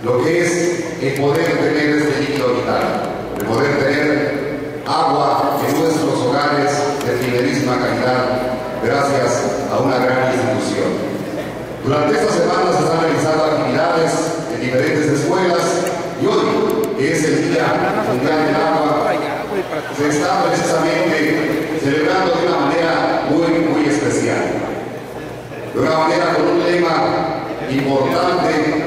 Lo que es el poder tener este líquido vital, el poder tener agua en nuestros hogares de primerísima calidad, gracias a una gran institución. Durante estas semanas se han realizado actividades en diferentes escuelas y hoy, que es el Día Mundial del Agua, se está precisamente celebrando de una manera muy especial. De una manera con un lema importante: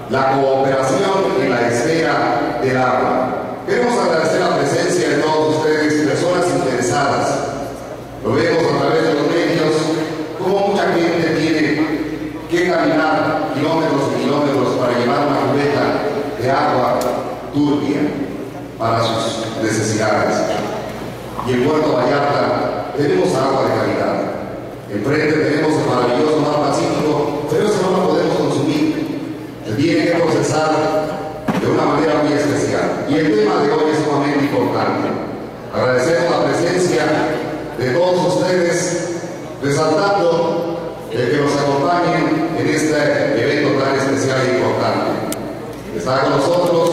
la cooperación en la esfera del agua. Queremos agradecer la presencia de todos ustedes, personas interesadas. Lo vemos a través de los medios, como mucha gente tiene que caminar kilómetros y kilómetros para llevar una cubeta de agua turbia para sus necesidades. Y en Puerto Vallarta tenemos agua de calidad. Enfrente tenemos el maravilloso mar Pacífico, pero eso no lo podemos consumir. Se tiene que procesar de una manera muy especial. Y el tema de hoy es sumamente importante. Agradecemos la presencia de todos ustedes, resaltando el que nos acompañen en este evento tan especial e importante. Está con nosotros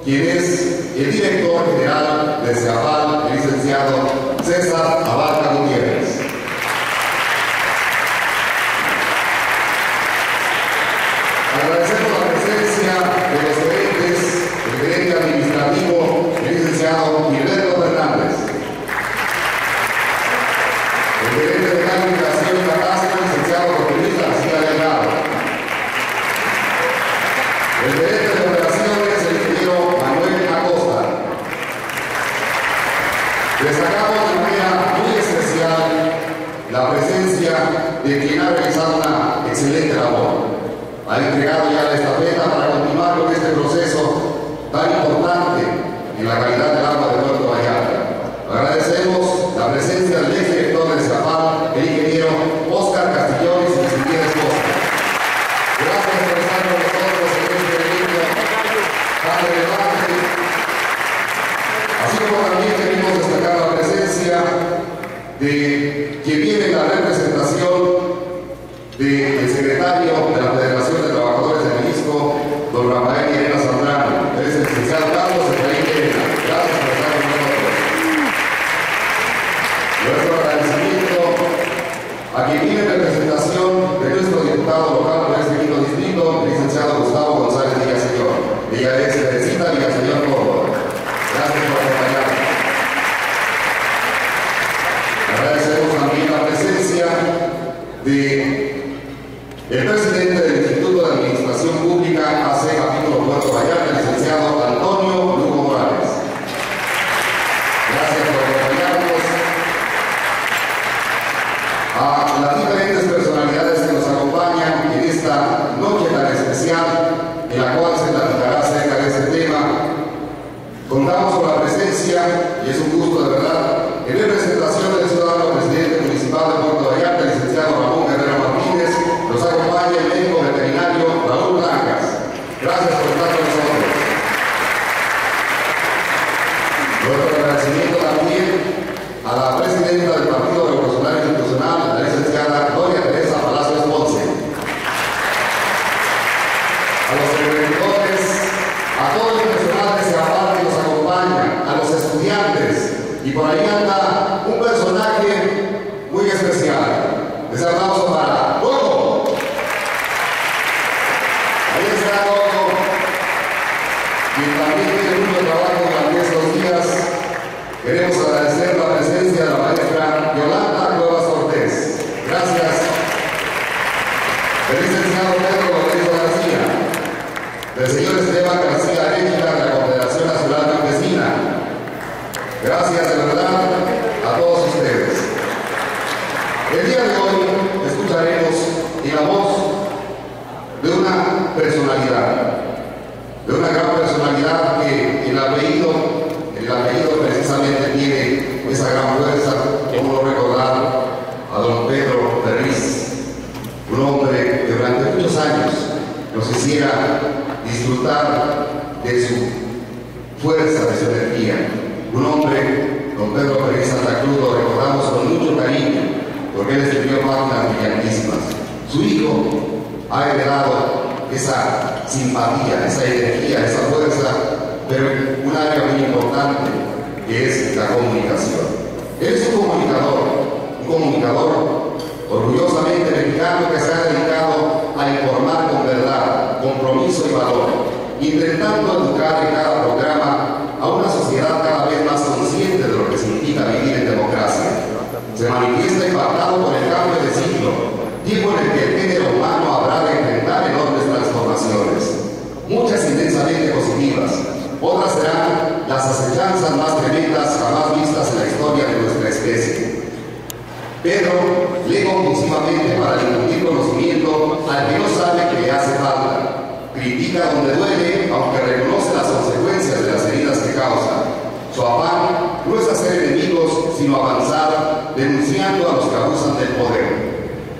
quien es el director general de CEAPAL, el licenciado César Abarca Gutiérrez. Agradecemos la presencia de los gerentes, el gerente administrativo, el licenciado Gilberto Fernández, el gerente de Comunicación y Catastro, el licenciado José Luis García Delgado, el gerente de Operaciones, el ingeniero Manuel Acosta. Destacamos de manera muy especial la presencia de quien ha realizado una excelente labor. Ha entregado ya la estafeta para continuar con este proceso tan importante en la calidad del agua de Puerto Vallarta. Agradecemos la presencia del exdirector de CEAPAL, el ingeniero Óscar Castillones y su tía esposa. Gracias por estar con nosotros en este evento tan relevante. Así como también queremos destacar la presencia de quien viene en la representación del secretario de la Federación de Trabajadores de Jalisco, don Rafael Llerena Zambrano. Él es el licenciado Carlos Efraín Llerena. Gracias por estar con nosotros. Nuestro agradecimiento a quien viene en representación de nuestro diputado local por este quinto distrito, el licenciado Gustavo González Villaseñor. Ella es Teresita Villaseñor Córdoba. Gracias por acompañarnos. Agradecemos también la presencia de el presidente del Instituto de Administración Pública AC Capítulo Puerto Vallarta, el licenciado Antonio Lugo Morales. Gracias por acompañarnos. A las diferentes personalidades que nos acompañan en esta noche tan especial, en la cual se platicará acerca de este tema, contamos con la presencia, y es un gusto de verdad, en representación del ciudadano presidente municipal de Puerto Vallarta, el licenciado Ramón Guerrero Martínez. Nos acompaña el médico veterinario Raúl Blancas. Gracias por estar con nosotros. Nuestro agradecimiento también a la presidenta del Partido Revolucionario Institucional, la licenciada Gloria Teresa Palacios Ponce. A los emprendedores, a todo el personal de CEAPAL que nos acompaña, a los estudiantes, y por ahí anda un personaje muy especial. Les aplauso para Gogo. Ahí está Gogo, quien también tiene mucho trabajo durante estos días. Queremos agradecer la presencia de la maestra Yolanda Cuevas Cortés. Gracias. El licenciado Pedro Lorenzo García, del señor Esteban García Arechiga de la Confederación Nacional Campesina. Gracias de verdad a todos ustedes. El día de hoy escucharemos en la voz de una nos hiciera disfrutar de su fuerza, de su energía. Un hombre, don Pedro Ferriz Santa Cruz, lo recordamos con mucho cariño, porque él escribió páginas brillantísimas. Su hijo ha heredado esa simpatía, esa energía, esa fuerza, pero en un área muy importante, que es la comunicación. Él es un comunicador orgullosamente mexicano que se ha dedicado a informar con verdad, compromiso y valor, intentando educar en cada programa a una sociedad cada vez más consciente de lo que significa vivir en democracia. Se manifiesta impactado por el cambio de siglo, tiempo en el que el género humano habrá de enfrentar enormes transformaciones, muchas intensamente positivas, otras serán las acechanzas más tremendas jamás vistas en la historia de nuestra especie. Pedro lee compulsivamente para infundir conocimiento al que no sabe que le hace falta. Critica donde duele, aunque reconoce las consecuencias de las heridas que causa. Su afán no es hacer enemigos, sino avanzar, denunciando a los que abusan del poder.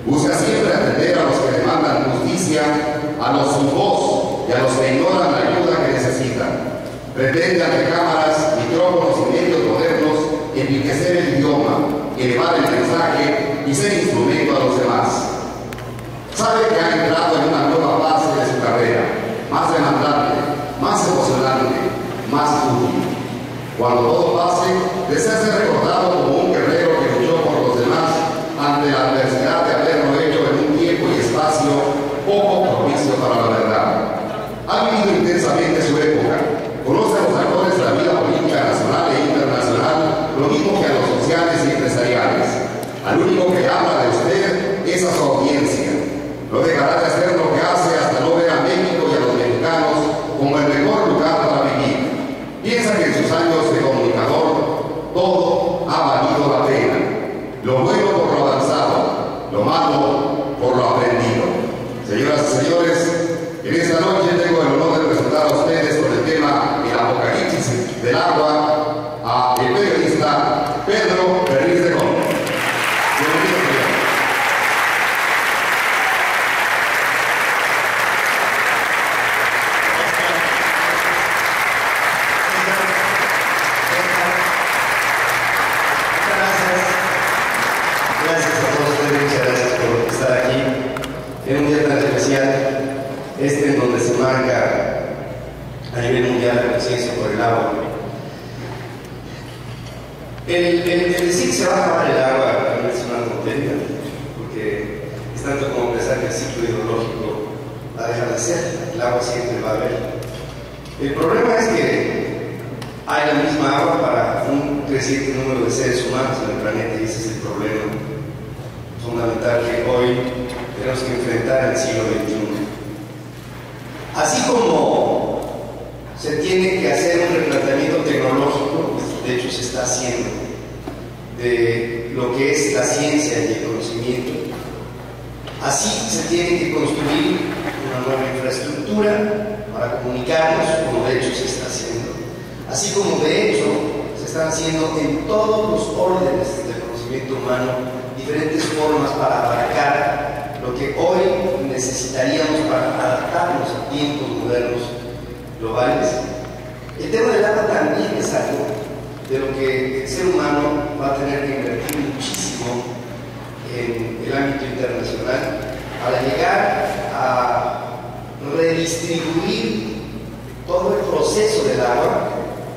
Busca siempre atender a los que demandan justicia, a los sin voz y a los que ignoran la ayuda que necesitan. Pretende ante cámaras, micrófonos y medios modernos enriquecer el idioma, elevar el mensaje y ser instrumento a los demás. Sabe que ha entrado en una nueva fase de su carrera, más demandante, más emocionante, más útil. Cuando todo pase, desea ser recordado como un guerrero que luchó por los demás ante la adversidad de haberlo hecho en un tiempo y espacio poco propicio para la verdad. Ha vivido intensamente su época, conoce a los actores de la vida política nacional e internacional, lo mismo que a los sociales y empresariales. Al único que habla de usted es a su audiencia. No dejará de hacer lo que hace hasta no ver a México y a los mexicanos como el mejor lugar para vivir. Piensa que en sus años de comunicador todo ha valido la pena. Lo bueno por lo avanzado, lo malo por lo aprendido. Señoras y señores, en esta noche tengo el honor de presentar a ustedes con el tema El Apocalipsis del Agua a el periodista Pedro Ferriz de Gómez. En donde se marca a nivel mundial la conciencia por el agua. El decir que se va a acabar el agua no es una tontería, porque es tanto como pensar que el ciclo hidrológico va a dejar de ser, el agua siempre va a haber. El problema es que hay la misma agua para un creciente número de seres humanos en el planeta, y ese es el problema fundamental que hoy tenemos que enfrentar en el siglo XXI. Así como se tiene que hacer un replanteamiento tecnológico, de hecho se está haciendo, de lo que es la ciencia y el conocimiento, así se tiene que construir una nueva infraestructura para comunicarnos, como de hecho se está haciendo, así como de hecho se están haciendo en todos los órdenes del conocimiento humano diferentes formas para abarcar lo que hoy necesitaríamos para adaptarnos a tiempos modernos globales. El tema del agua también es algo de lo que el ser humano va a tener que invertir muchísimo en el ámbito internacional para llegar a redistribuir todo el proceso del agua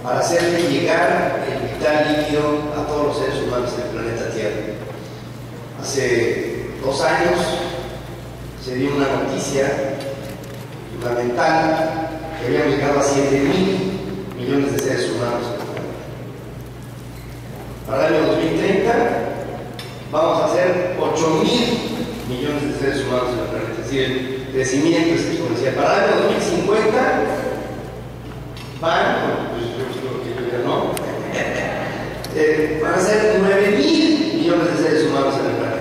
para hacerle llegar el vital líquido a todos los seres humanos del planeta Tierra. Hace 2 años se dio una noticia fundamental que habíamos llegado a 7.000 millones de seres humanos en el planeta. Para el año 2030 vamos a ser 8.000 millones de seres humanos en el planeta, es decir, el crecimiento es exponencial. Para el año 2050 van a ser 9.000 millones de seres humanos en el planeta.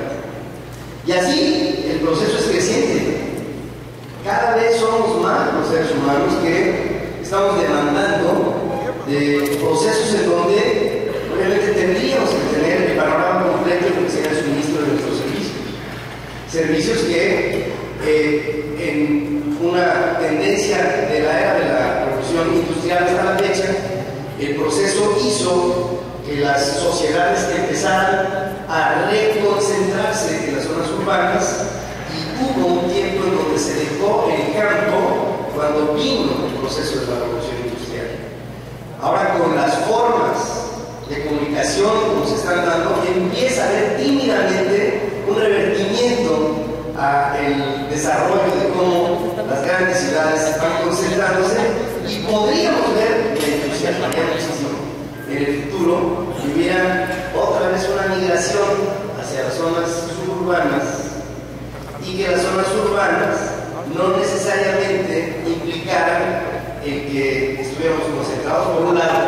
Y así el proceso es creciente. Cada vez somos más los seres humanos que estamos demandando de procesos en donde obviamente tendríamos que tener el panorama completo de lo que sería el suministro de nuestros servicios. Servicios que en una que las sociedades empezaran a reconcentrarse en las zonas urbanas y hubo un tiempo en donde se dejó el campo cuando vino el proceso de la revolución industrial. Ahora, con las formas de comunicación como se están dando, empieza a haber tímidamente un revertimiento al desarrollo de cómo las grandes ciudades están concentrándose, y podríamos ver, me entusiasmaría muchísimo, en el futuro que hubiera otra vez una migración hacia las zonas suburbanas, y que las zonas urbanas no necesariamente implicaran el que estuviéramos concentrados por un lado,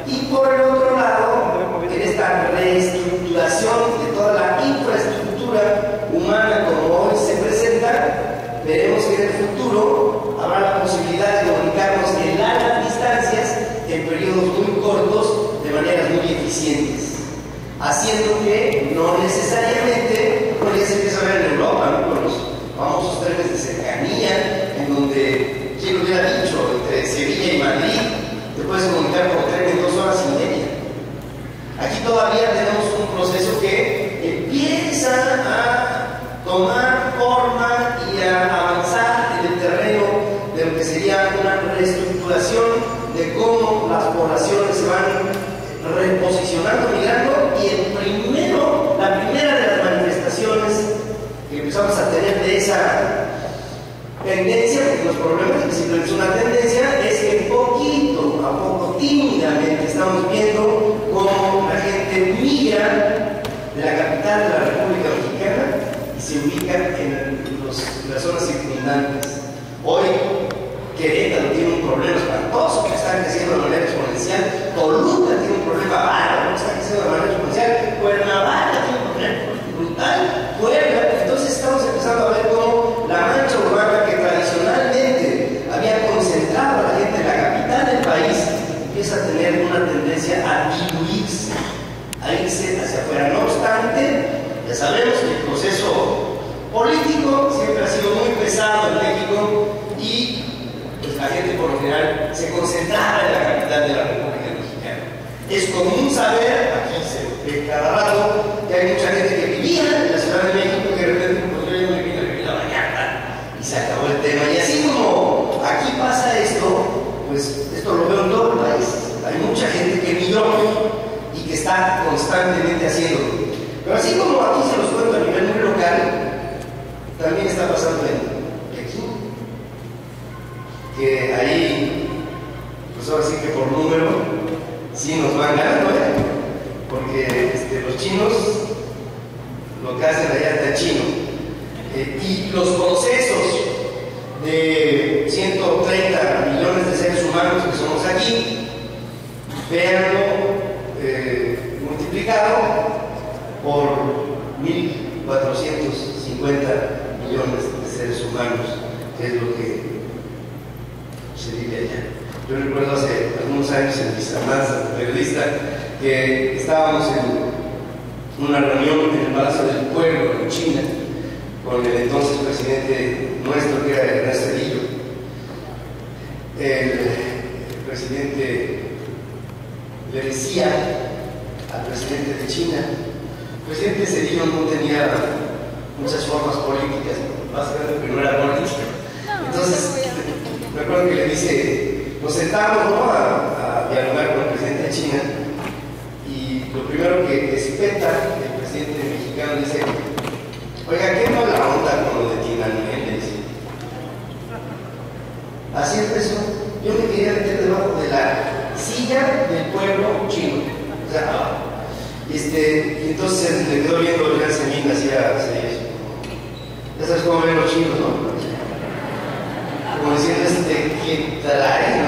y por el otro lado, en esta reestructuración de toda la infraestructura humana como hoy se presenta, veremos que en el futuro habrá la posibilidad de comunicarnos en largas distancias en periodos muy cortos de maneras muy eficientes, haciendo que no necesariamente, como ya se empieza a ver en Europa, ¿no?, con los famosos trenes de cercanía, en donde, ¿quién lo hubiera dicho?, entre Sevilla y Madrid te puedes comunicar por tren en 2 horas y media. Aquí todavía tenemos un proceso que empieza a tomar forma y a avanzar en el terreno de lo que sería una reestructuración de cómo las poblaciones se van reposicionando, migrando, y la primera de las manifestaciones que empezamos a tener de esa tendencia, porque los problemas que simplemente es una tendencia, es que poquito a poco, tímidamente, estamos viendo cómo la gente migra de la capital de la República Mexicana y se ubica en las zonas circundantes. Hoy, Querétaro tiene un problema espantoso que está creciendo de manera exponencial, Toluca tiene un problema bárbaro que está creciendo de manera exponencial, Cuernavaca tiene un problema brutal, Puebla. Entonces estamos empezando a ver cómo la mancha urbana que tradicionalmente había concentrado a la gente en la capital del país empieza a tener una tendencia a diluirse, a irse hacia afuera. No obstante, ya sabemos que el proceso político siempre ha sido muy pesado en México y pues, la gente por lo general se concentraba en la capital de la República Mexicana. Es común saber, aquí se ve cada rato, que hay mucha gente que vivía en la Ciudad de México que de repente pues, yo me vine a vivir la mañana y se acabó el tema. Y así como aquí pasa esto, pues esto lo veo en todo el país. Hay mucha gente que migró y que está constantemente haciéndolo. Pero así como aquí se los cuento a nivel muy local, también está pasando en Pekín, que ahí, pues ahora sí que por número, sí nos van ganando, porque los chinos, lo que hacen allá está chino, y los procesos de 130 millones de seres humanos que somos aquí, véanlo multiplicado por 1.450 millones de seres humanos, que es lo que se vive allá. Yo recuerdo hace algunos años en mis andanzas de periodista que estábamos en una reunión en el Palacio del Pueblo en China con el entonces presidente nuestro, que era Ernesto Zedillo. El presidente le decía al presidente de China, el presidente Zedillo no tenía muchas formas políticas, básicamente porque no era político. Entonces, me acuerdo que le dice, nos sentamos, ¿no?, a dialogar con el presidente de China, y lo primero que espeta el presidente mexicano dice, oiga, ¿qué mala onda con lo de Tiananmen? Le dice. Así empezó. Yo me quería meter debajo de la silla del pueblo chino. O sea, y entonces le quedó viendo el gran semín hacia eso. Ya sabes cómo ven los chinos, ¿no? Como diciendo, ¿qué trae? ¿No?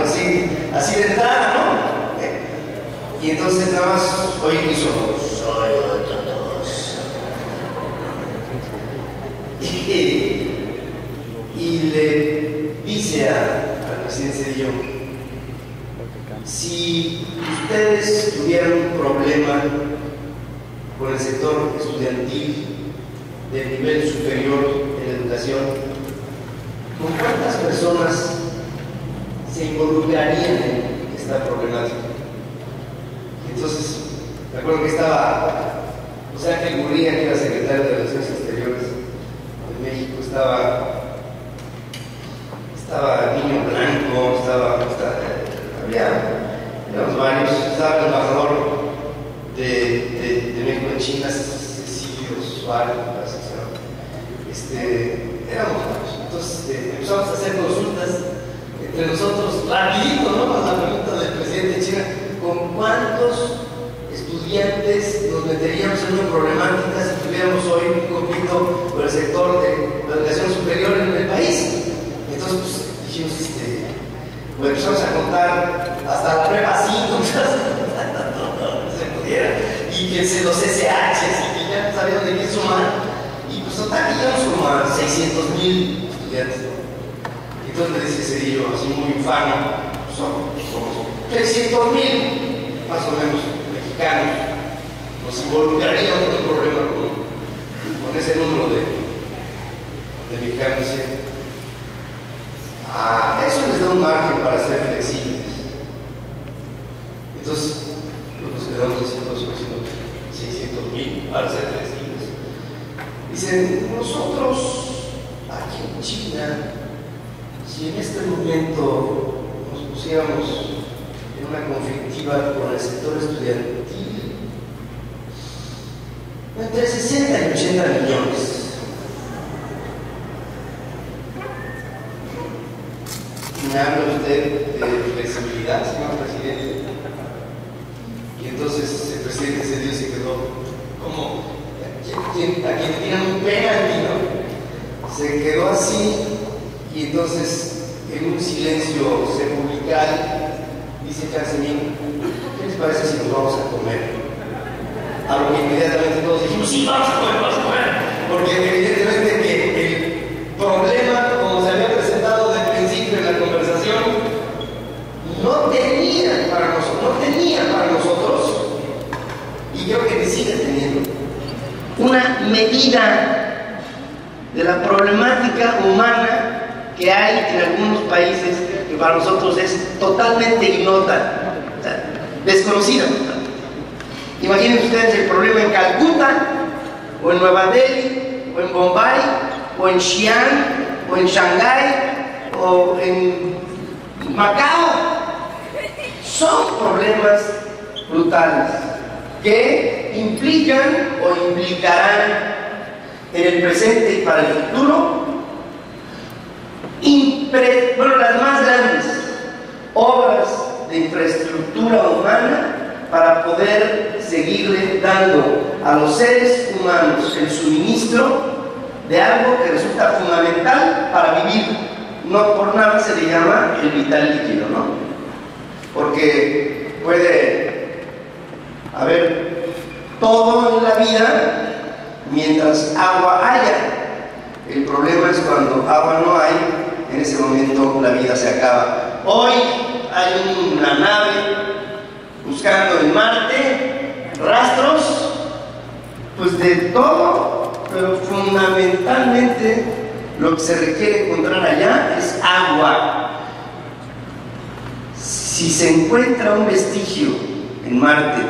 Así de entrada, ¿no? Y entonces nada más, oye, ¿qué hizo? Soy ortodoxo. Y le dice al presidente Zedillo, si ustedes tuvieran un problema con el sector estudiantil del nivel superior en la educación, ¿con cuántas personas se involucrarían en esta problemática? Entonces, Me acuerdo que estaba José Ángel Gurría, que era secretario de Relaciones Exteriores de México, estaba Niño Blanco, había varios, estaba el embajador de México en China, Cecilio Suárez, éramos varios. Entonces empezamos a hacer consultas entre nosotros, rapidito, ¿no? A la pregunta del presidente de China, ¿con cuántos estudiantes nos meteríamos en una problemática si tuviéramos hoy un conflicto con el sector de la educación superior en el país? Entonces, pues, dijimos, pues empezamos a contar hasta la prepa 5, se pudiera, y que los SHs, y que ya sabíamos de qué sumar, y pues total, íbamos como a 600,000 estudiantes. Entonces me dice Cedillo, así muy infame, somos 300,000, más o menos, mexicanos. Nos involucraríamos en un problema con ese número de mexicanos. Eso les da un margen para ser flexibles. Entonces, nos quedamos haciendo 600,000 para ser flexibles. Dicen, nosotros aquí en China, si en este momento nos pusiéramos en una conflictiva con el sector estudiantil, entre 60 y 80 millones. Me habla usted de flexibilidad, señor presidente. Y entonces el presidente Cedillo se quedó como a quien tiran un penalti, ¿no? Se quedó así, y entonces en un silencio sepulcral dice Casimín, ¿qué les parece si nos vamos a comer? A lo que inmediatamente todos dijimos, sí, vamos a comer, porque evidentemente que el problema, como se había presentado de principio en la conversación, no tenía para nosotros, y creo que ni sigue teniendo, una medida de la problemática humana que hay en algunos países que para nosotros es totalmente ignota, o sea, desconocida. Imaginen ustedes el problema en Calcuta, o en Nueva Delhi, o en Bombay, o en Xi'an, o en Shanghái, o en Macao. Son problemas brutales que implican o implicarán en el presente y para el futuro las más grandes obras de infraestructura humana para poder seguirle dando a los seres humanos el suministro de algo que resulta fundamental para vivir. No por nada se le llama el vital líquido, ¿no? Porque puede haber todo en la vida mientras agua haya. El problema es cuando agua no hay, en ese momento la vida se acaba. Hoy hay una nave buscando en Marte rastros, pues de todo, pero fundamentalmente lo que se requiere encontrar allá es agua. Si se encuentra un vestigio en Marte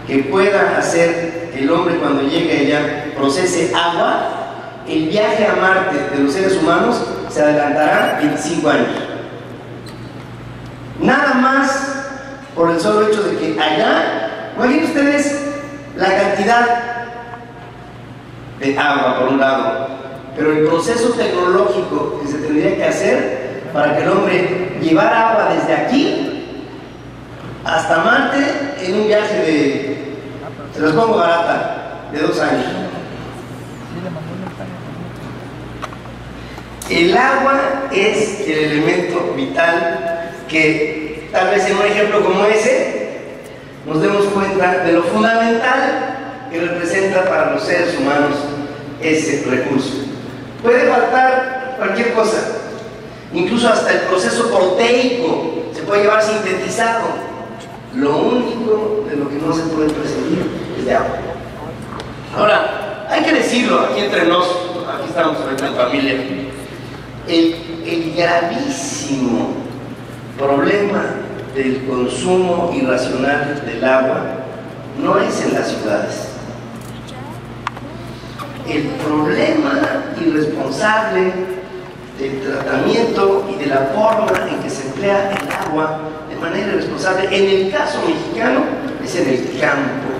que pueda hacer que el hombre cuando llegue allá procese agua, el viaje a Marte de los seres humanos se adelantará 25 años. Nada más por el solo hecho de que allá, imaginen ustedes la cantidad de agua por un lado, pero el proceso tecnológico que se tendría que hacer para que el hombre llevara agua desde aquí hasta Marte en un viaje de, se los pongo barata, de 2 años. El agua es el elemento vital que tal vez en un ejemplo como ese nos demos cuenta de lo fundamental que representa para los seres humanos ese recurso. Puede faltar cualquier cosa, incluso hasta el proceso proteico se puede llevar sintetizado. Lo único de lo que no se puede prescindir es de agua. Ahora, hay que decirlo aquí entre nos, aquí estamos ahorita en familia, el gravísimo problema del consumo irracional del agua no es en las ciudades. El problema irresponsable del tratamiento y de la forma en que se emplea el agua de manera irresponsable, en el caso mexicano, es en el campo.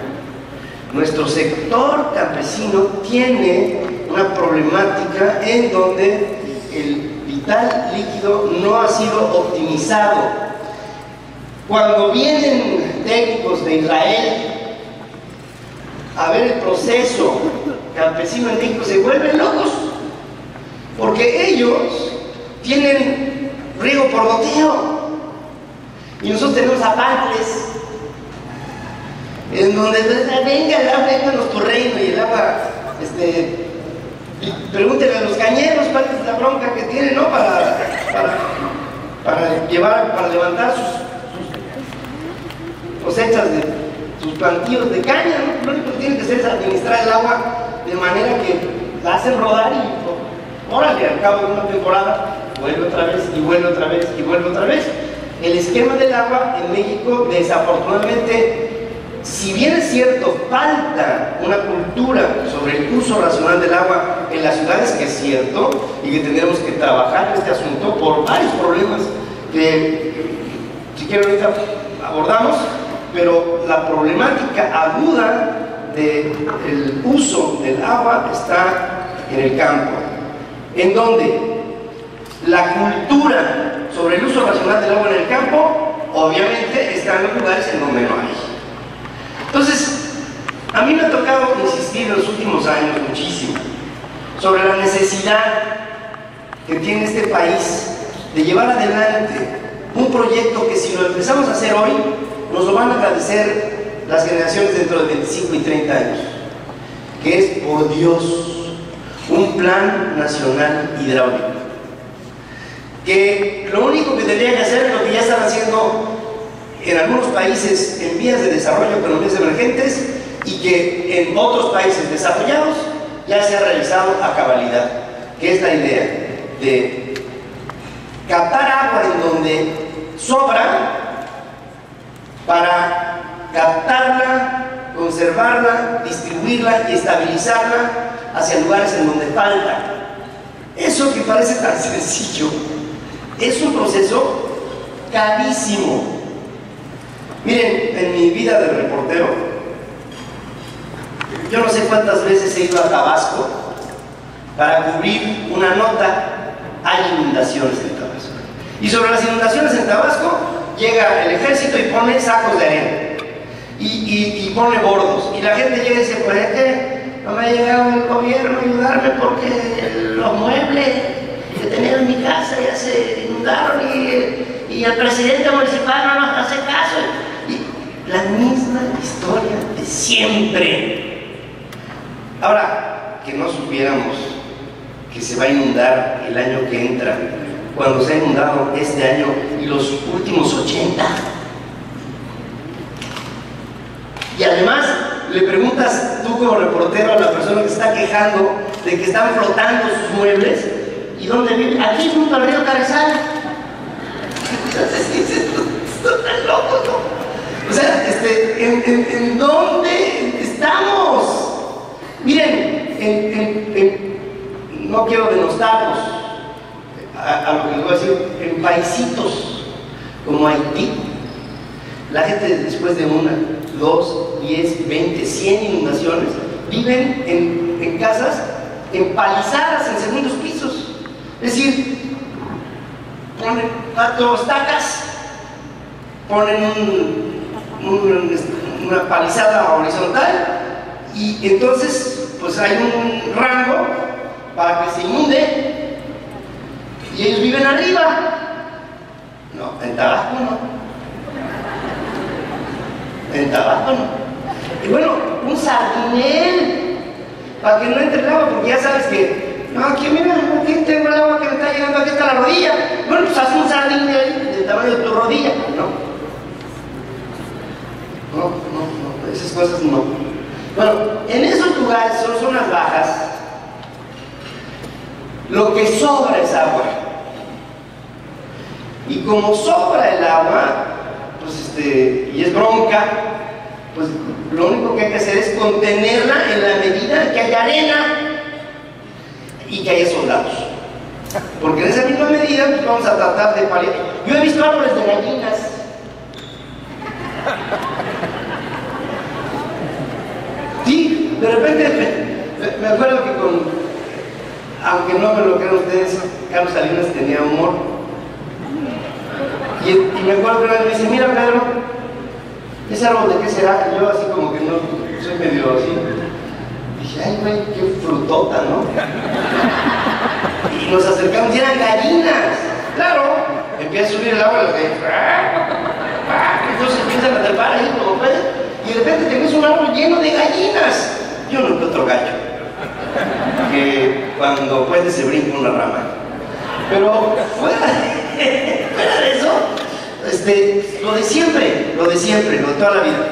Nuestro sector campesino tiene una problemática en donde el vital líquido no ha sido optimizado. Cuando vienen técnicos de Israel a ver el proceso campesino en México, se vuelven locos, porque ellos tienen riego por goteo y nosotros tenemos apaltes en donde venga el agua, vénganos tu reino, y el agua, pregúntenle a los cañeros cuál es la bronca que tienen, ¿no? Para levantar sus cosechas de sus plantíos de caña, ¿no? Lo único que tienen que hacer es administrar el agua de manera que la hacen rodar y órale, al cabo de una temporada vuelve otra vez y vuelve otra vez y vuelve otra vez. El esquema del agua en México, desafortunadamente, si bien es cierto, falta una cultura sobre el uso racional del agua en las ciudades, que es cierto, y que tendremos que trabajar en este asunto por varios problemas que, si quieren, ahorita abordamos, pero la problemática aguda del uso del agua está en el campo, en donde la cultura sobre el uso racional del agua en el campo, obviamente, está en los lugares en donde no hay. Entonces, a mí me ha tocado insistir en los últimos años muchísimo sobre la necesidad que tiene este país de llevar adelante un proyecto que, si lo empezamos a hacer hoy, nos lo van a agradecer las generaciones dentro de 25 y 30 años, que es, por Dios, un plan nacional hidráulico, que lo único que tendría que hacer es lo que ya están haciendo en algunos países en vías de desarrollo, economías emergentes, y que en otros países desarrollados ya se ha realizado a cabalidad, que es la idea de captar agua en donde sobra para captarla, conservarla, distribuirla y estabilizarla hacia lugares en donde falta. Eso que parece tan sencillo es un proceso carísimo. Miren, en mi vida de reportero, yo no sé cuántas veces he ido a Tabasco para cubrir una nota. Hay inundaciones en Tabasco. Y sobre las inundaciones en Tabasco, llega el ejército y pone sacos de arena. Y pone bordos. Y la gente llega y dice, pues es que no me ha llegado el gobierno a ayudarme porque los muebles que tenía en mi casa ya se inundaron y el presidente municipal no nos hace caso. La misma historia de siempre. Ahora, que no supiéramos que se va a inundar el año que entra, cuando se ha inundado este año y los últimos 80. Y además le preguntas tú como reportero a la persona que se está quejando de que están flotando sus muebles, ¿y dónde vive? Aquí junto al río Carrizal. Entonces dices, están locos, ¿no? O sea, ¿en dónde estamos? Miren, no quiero denostarlos a lo que les voy a decir, en paisitos como Haití, la gente después de 1, 2, 10, 20, 100 inundaciones viven en casas empalizadas en segundos pisos. Es decir, ponen 4 estacas, ponen una palizada horizontal y entonces pues hay un rango para que se inunde y ellos viven arriba. No, en Tabasco no. En Tabasco no. Y bueno, un sardinel para que no entre el agua, porque ya sabes que no, aquí mira, aquí tengo el agua que me está llegando, aquí está la rodilla. Bueno, pues haz un sardinel del tamaño de tu rodilla, ¿no? No, esas cosas no. Bueno, en esos lugares son zonas bajas, lo que sobra es agua. Y como sobra el agua, pues y es bronca, pues lo único que hay que hacer es contenerla en la medida que haya arena y que haya soldados. Porque en esa misma medida pues vamos a tratar de paliar. Yo he visto árboles de gallinas. Sí, de repente me acuerdo que aunque no me lo crean ustedes, Carlos Salinas tenía humor. Y me acuerdo que una vez me dice, mira Pedro, ¿ese árbol de qué será? Y yo así como que no, soy medio así. Dije, ay güey, qué frutota, ¿no? Y nos acercamos y eran gallinas. Claro, empieza a subir el agua y las gallinas. Entonces empiezan a trepar ahí como pueden. Y de repente tenés un árbol lleno de gallinas. Yo no encuentro gallo que cuando puede se brinca una rama. Pero fuera de eso, lo de siempre, lo de toda la vida.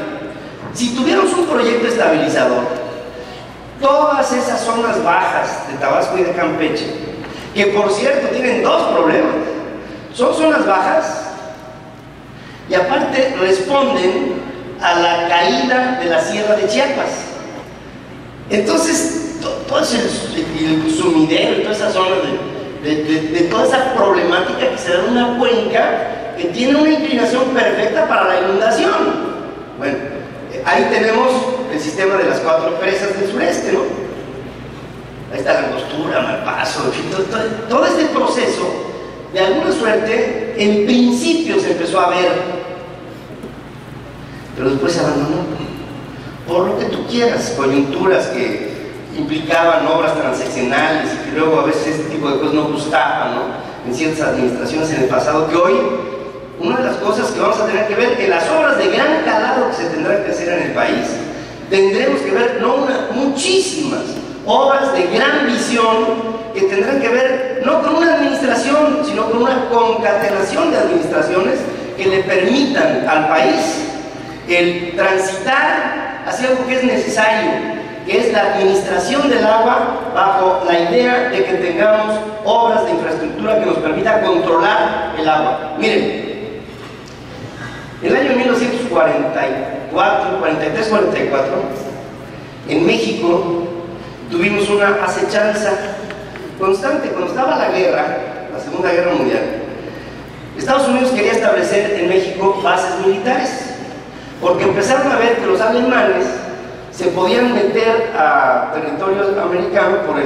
Si tuviéramos un proyecto estabilizador, todas esas zonas bajas de Tabasco y de Campeche, que por cierto tienen dos problemas, son zonas bajas y aparte responden a la caída de la sierra de Chiapas. Entonces, todo el sumidero y toda esa zona de toda esa problemática que se da en una cuenca que tiene una inclinación perfecta para la inundación. Bueno, ahí tenemos el sistema de las 4 presas del sureste, ¿no? Ahí está la Angostura, Malpaso, en fin, todo este proceso, de alguna suerte, en principio se empezó a ver, pero después se abandonó. Por lo que tú quieras, coyunturas que implicaban obras transaccionales y que luego a veces este tipo de cosas no gustaban, ¿no? En ciertas administraciones en el pasado, que hoy, una de las cosas que vamos a tener que ver, en las obras de gran calado que se tendrán que hacer en el país, tendremos que ver, no una, muchísimas obras de gran visión que tendrán que ver no con una administración, sino con una concatenación de administraciones que le permitan al país el transitar hacia algo que es necesario, que es la administración del agua bajo la idea de que tengamos obras de infraestructura que nos permita controlar el agua. Miren, en el año 1943-44, en México tuvimos una acechanza constante. Cuando estaba la guerra, la Segunda Guerra Mundial, Estados Unidos quería establecer en México bases militares, porque empezaron a ver que los alemanes se podían meter a territorios americanos por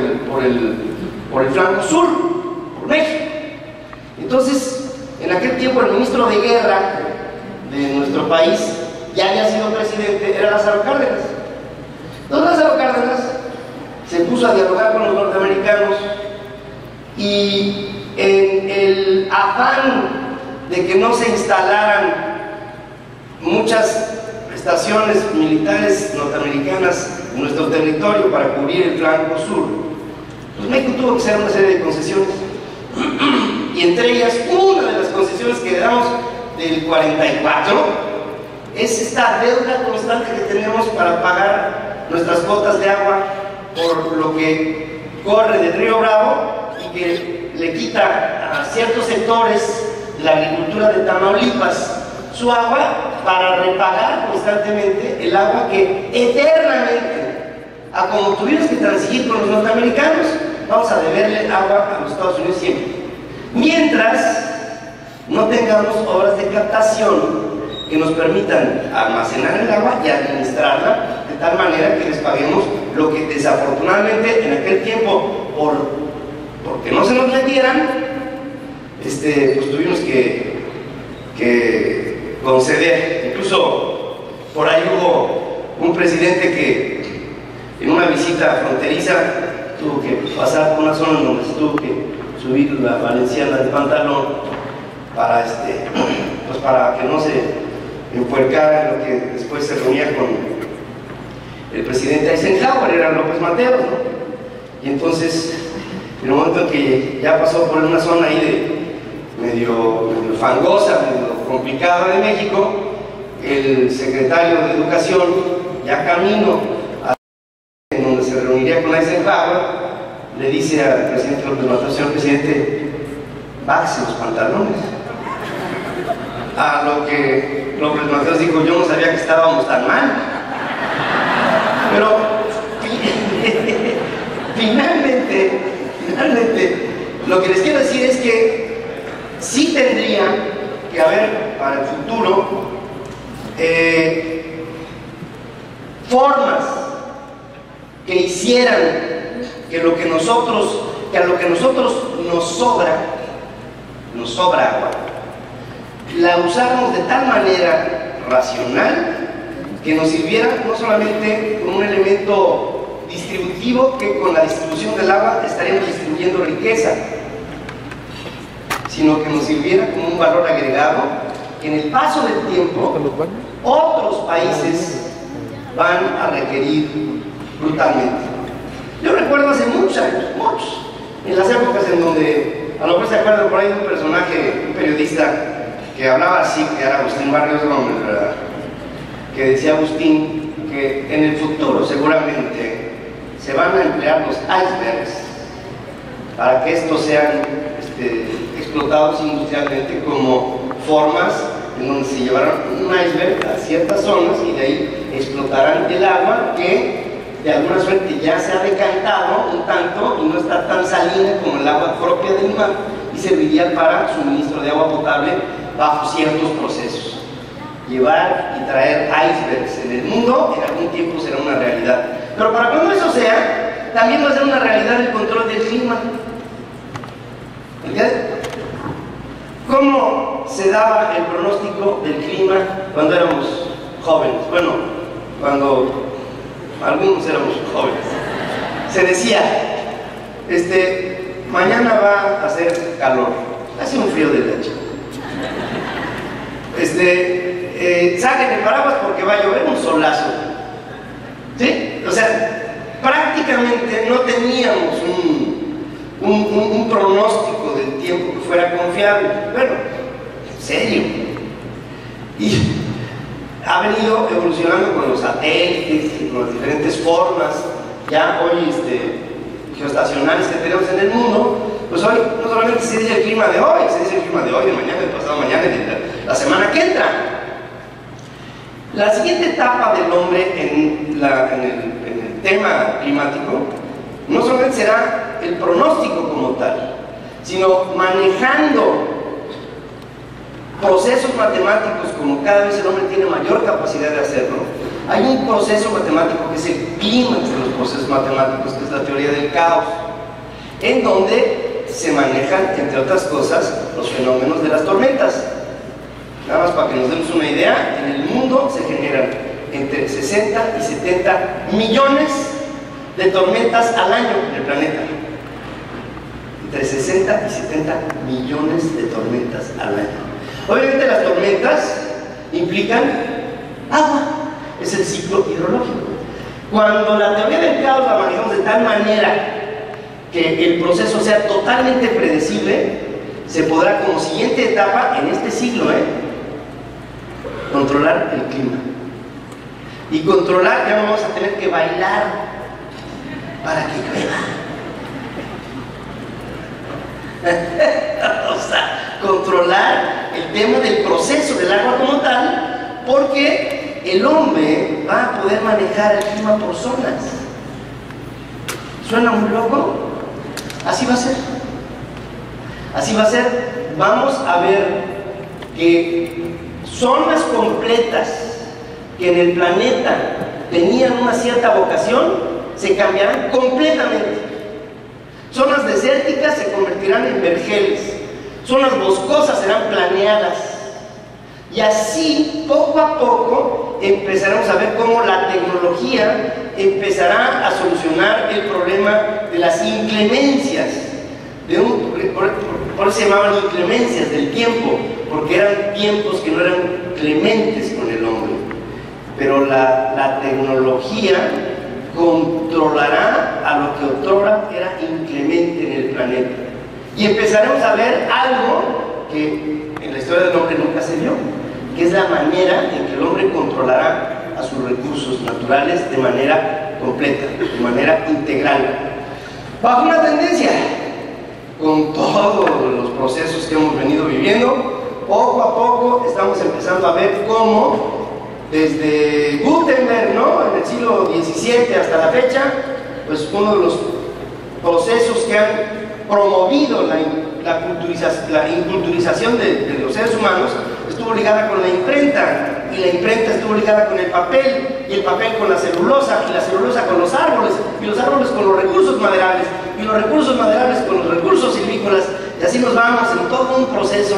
el flanco sur, por México. Entonces, en aquel tiempo el ministro de Guerra de nuestro país ya había sido presidente, era Lázaro Cárdenas. Entonces Lázaro Cárdenas se puso a dialogar con los norteamericanos y en el afán de que no se instalaran muchas estaciones militares norteamericanas en nuestro territorio para cubrir el flanco sur, pues México tuvo que hacer una serie de concesiones. Y entre ellas, una de las concesiones que damos del 44 es esta deuda constante que tenemos para pagar nuestras cuotas de agua por lo que corre del río Bravo y que le quita a ciertos sectores de la agricultura de Tamaulipas su agua para repagar constantemente el agua que eternamente, a como tuvimos que transigir con los norteamericanos, vamos a deberle agua a los Estados Unidos siempre. Mientras no tengamos obras de captación que nos permitan almacenar el agua y administrarla de tal manera que les paguemos lo que desafortunadamente en aquel tiempo, porque no se nos metieran, pues tuvimos que conceder. Incluso por ahí hubo un presidente que en una visita fronteriza tuvo que pasar por una zona donde se tuvo que subir la valenciana de pantalón para, pues para que no se empuercara en lo que después se reunía con el presidente Eisenhower, era López Mateos, ¿no? Y entonces, en el momento en que ya pasó por una zona ahí de medio fangosa, medio complicada de México, el secretario de Educación, ya camino a donde se reuniría con Eisenhower, le dice al presidente López Mateos: señor presidente, bájese los pantalones. a lo que López Mateos dijo, yo no sabía que estábamos tan mal. Pero finalmente, lo que les quiero decir es que sí tendría que haber para el futuro formas que hicieran que a lo que nosotros nos sobra agua, la usáramos de tal manera racional que nos sirviera no solamente como un elemento distributivo, que con la distribución del agua estaríamos distribuyendo riqueza, sino que nos sirviera como un valor agregado que en el paso del tiempo otros países van a requerir brutalmente. Yo recuerdo hace muchos años, en las épocas en donde, a lo mejor se acuerdan por ahí de un personaje, un periodista que hablaba así, que era Agustín Barrios Gómez, ¿verdad? Que decía Agustín que en el futuro seguramente se van a emplear los icebergs para que estos sean explotados industrialmente como formas en donde se llevarán un iceberg a ciertas zonas y de ahí explotarán el agua que de alguna suerte ya se ha decantado un tanto y no está tan salina como el agua propia del mar y serviría para suministro de agua potable bajo ciertos procesos. Llevar y traer icebergs en el mundo en algún tiempo será una realidad. Pero para cuando eso sea, también va a ser una realidad el control del clima. ¿Entiendes? ¿Cómo se daba el pronóstico del clima cuando éramos jóvenes? Bueno, cuando algunos éramos jóvenes. Se decía, mañana va a hacer calor, hace un frío de leche. Saquen el paraguas porque va a llover un solazo. ¿Sí? O sea, prácticamente no teníamos un pronóstico del tiempo que fuera confiable. Bueno, en serio. Y ha venido evolucionando con los satélites y con las diferentes formas ya hoy geoestacionales que tenemos en el mundo. Pues hoy no solamente se dice el clima de hoy, se dice el clima de hoy, de mañana, de pasado mañana y de la semana que entra. La siguiente etapa del hombre en el tema climático no solamente será el pronóstico como tal, sino manejando procesos matemáticos, como cada vez el hombre tiene mayor capacidad de hacerlo. Hay un proceso matemático que es el clímax de los procesos matemáticos, que es la teoría del caos, en donde se manejan, entre otras cosas, los fenómenos de las tormentas. Nada más para que nos demos una idea, en el mundo se generan entre 60 y 70 millones de tormentas al año en el planeta. Entre 60 y 70 millones de tormentas al año. Obviamente las tormentas implican agua, es el ciclo hidrológico. Cuando la teoría del caos la manejamos de tal manera que el proceso sea totalmente predecible, se podrá como siguiente etapa en este siglo, controlar el clima. Y controlar, ya vamos a tener que bailar para que llueva. O sea, controlar el tema del proceso del agua como tal, porque el hombre va a poder manejar el clima por zonas. ¿Suena muy loco? Así va a ser. Así va a ser. Vamos a ver que zonas completas que en el planeta tenían una cierta vocación se cambiarán completamente. Zonas desérticas se convertirán en vergeles, zonas boscosas serán planeadas, y así poco a poco empezaremos a ver cómo la tecnología empezará a solucionar el problema de las inclemencias, por eso se llamaban inclemencias del tiempo, porque eran tiempos que no eran clementes con el hombre. Pero la tecnología controlará a lo que otrora era inclemente en el planeta. Y empezaremos a ver algo que en la historia del hombre nunca se vio, que es la manera en que el hombre controlará a sus recursos naturales de manera completa, de manera integral. Bajo una tendencia, con todos los procesos que hemos venido viviendo, poco a poco estamos estamos empezando a ver cómo desde Gutenberg, ¿no?, en el siglo XVII hasta la fecha, pues uno de los procesos que han promovido la inculturización de los seres humanos estuvo ligada con la imprenta, y la imprenta estuvo ligada con el papel, y el papel con la celulosa, y la celulosa con los árboles, y los árboles con los recursos maderables, y los recursos maderables con los recursos silvícolas, y así nos vamos en todo un proceso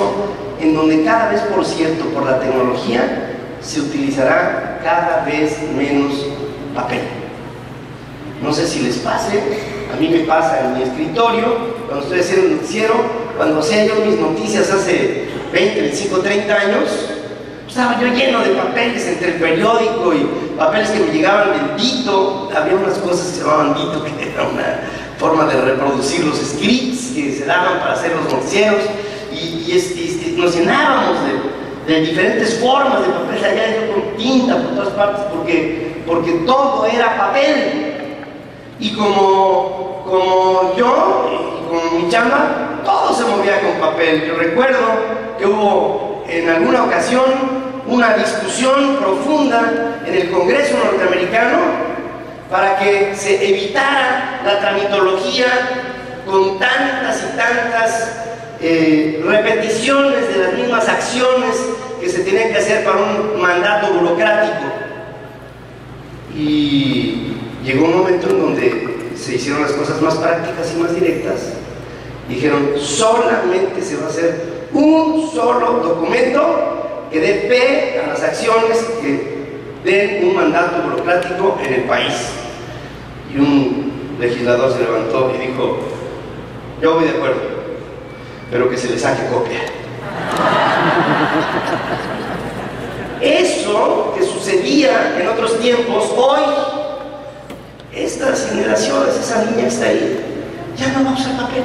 en donde cada vez, por cierto, por la tecnología, se utilizará cada vez menos papel. No sé si les pase, a mí me pasa en mi escritorio, cuando estoy haciendo el noticiero, cuando hacía yo mis noticias hace 20, 25, 30 años, estaba yo lleno de papeles entre el periódico y papeles que me llegaban del Dito. Había unas cosas que se llamaban Dito, que era una forma de reproducir los scripts que se daban para hacer los noticieros, y nos llenábamos de diferentes formas de papel, allá yo con tinta por todas partes, porque todo era papel. Y como yo, y como mi chamba, todo se movía con papel. Yo recuerdo que hubo en alguna ocasión una discusión profunda en el Congreso norteamericano para que se evitara la tramitología con tantas y tantas repeticiones de las mismas acciones que se tenían que hacer para un mandato burocrático. Y llegó un momento en donde se hicieron las cosas más prácticas y más directas. Dijeron, solamente se va a hacer un solo documento que dé fe a las acciones que den un mandato burocrático en el país. Y un legislador se levantó y dijo, yo voy de acuerdo, pero que se le saque copia. Eso que sucedía en otros tiempos, hoy estas generaciones, esa niña que está ahí, ya no va a usar papel.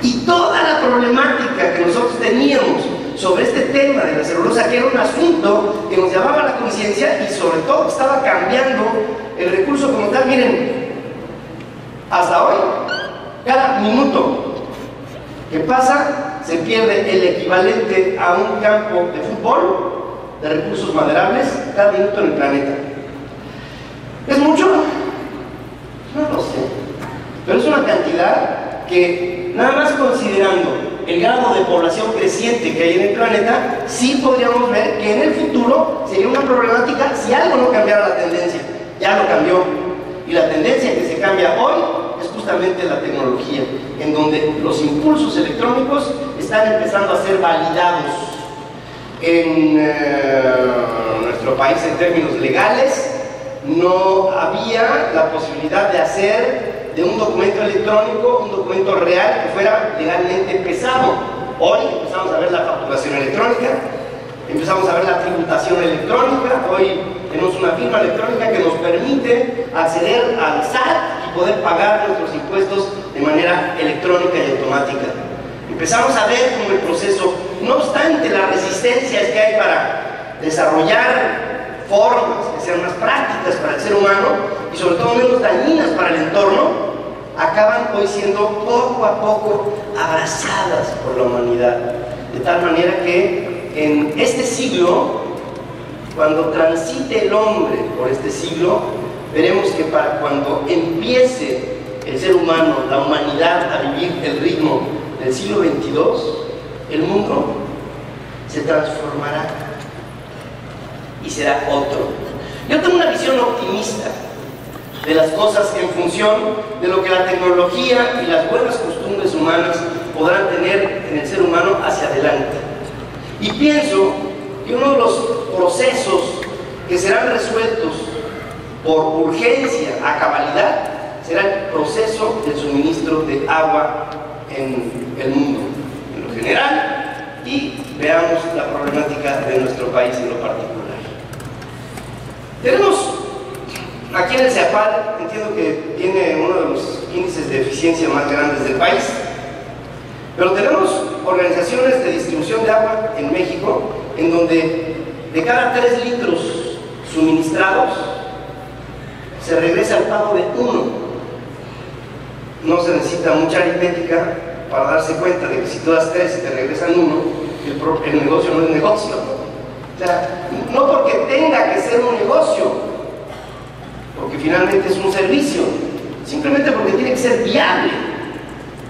Y toda la problemática que nosotros teníamos sobre este tema de la celulosa, que era un asunto que nos llamaba a la conciencia y sobre todo que estaba cambiando el recurso como tal. Miren, hasta hoy, cada minuto que pasa, se pierde el equivalente a un campo de fútbol de recursos maderables cada minuto en el planeta. ¿Es mucho? No lo sé, pero es una cantidad que, nada más considerando el grado de población creciente que hay en el planeta, sí podríamos ver que en el futuro sería una problemática si algo no cambiara la tendencia. Ya lo cambió, y la tendencia que se cambia hoy es justamente la tecnología, en donde los impulsos electrónicos están empezando a ser validados en nuestro país en términos legales. No había la posibilidad de hacer de un documento electrónico un documento real que fuera legalmente pesado. Hoy empezamos a ver la facturación electrónica, empezamos a ver la tributación electrónica. Hoy tenemos una firma electrónica que nos permite acceder al SAT y poder pagar nuestros impuestos de manera electrónica y automática. Empezamos a ver cómo el proceso, no obstante las resistencias que hay para desarrollar formas que sean más prácticas para el ser humano y sobre todo menos dañinas para el entorno, acaban hoy siendo poco a poco abrazadas por la humanidad, de tal manera que en este siglo, cuando transite el hombre por este siglo, veremos que para cuando empiece el ser humano, la humanidad, a vivir el ritmo del siglo XXII, el mundo se transformará y será otro. Yo tengo una visión optimista de las cosas en función de lo que la tecnología y las buenas costumbres humanas podrán tener en el ser humano hacia adelante. Y pienso que uno de los procesos que serán resueltos por urgencia a cabalidad será el proceso del suministro de agua en el mundo en lo general, y veamos la problemática de nuestro país en lo particular. Tenemos aquí en el CEAPAL, entiendo que tiene uno de los índices de eficiencia más grandes del país, pero tenemos organizaciones de distribución de agua en México en donde de cada 3 litros suministrados se regresa al pago de 1. No se necesita mucha aritmética para darse cuenta de que si tú das 3 y te regresan 1, porque el negocio no es negocio. O sea, no porque tenga que ser un negocio, porque finalmente es un servicio, simplemente porque tiene que ser viable.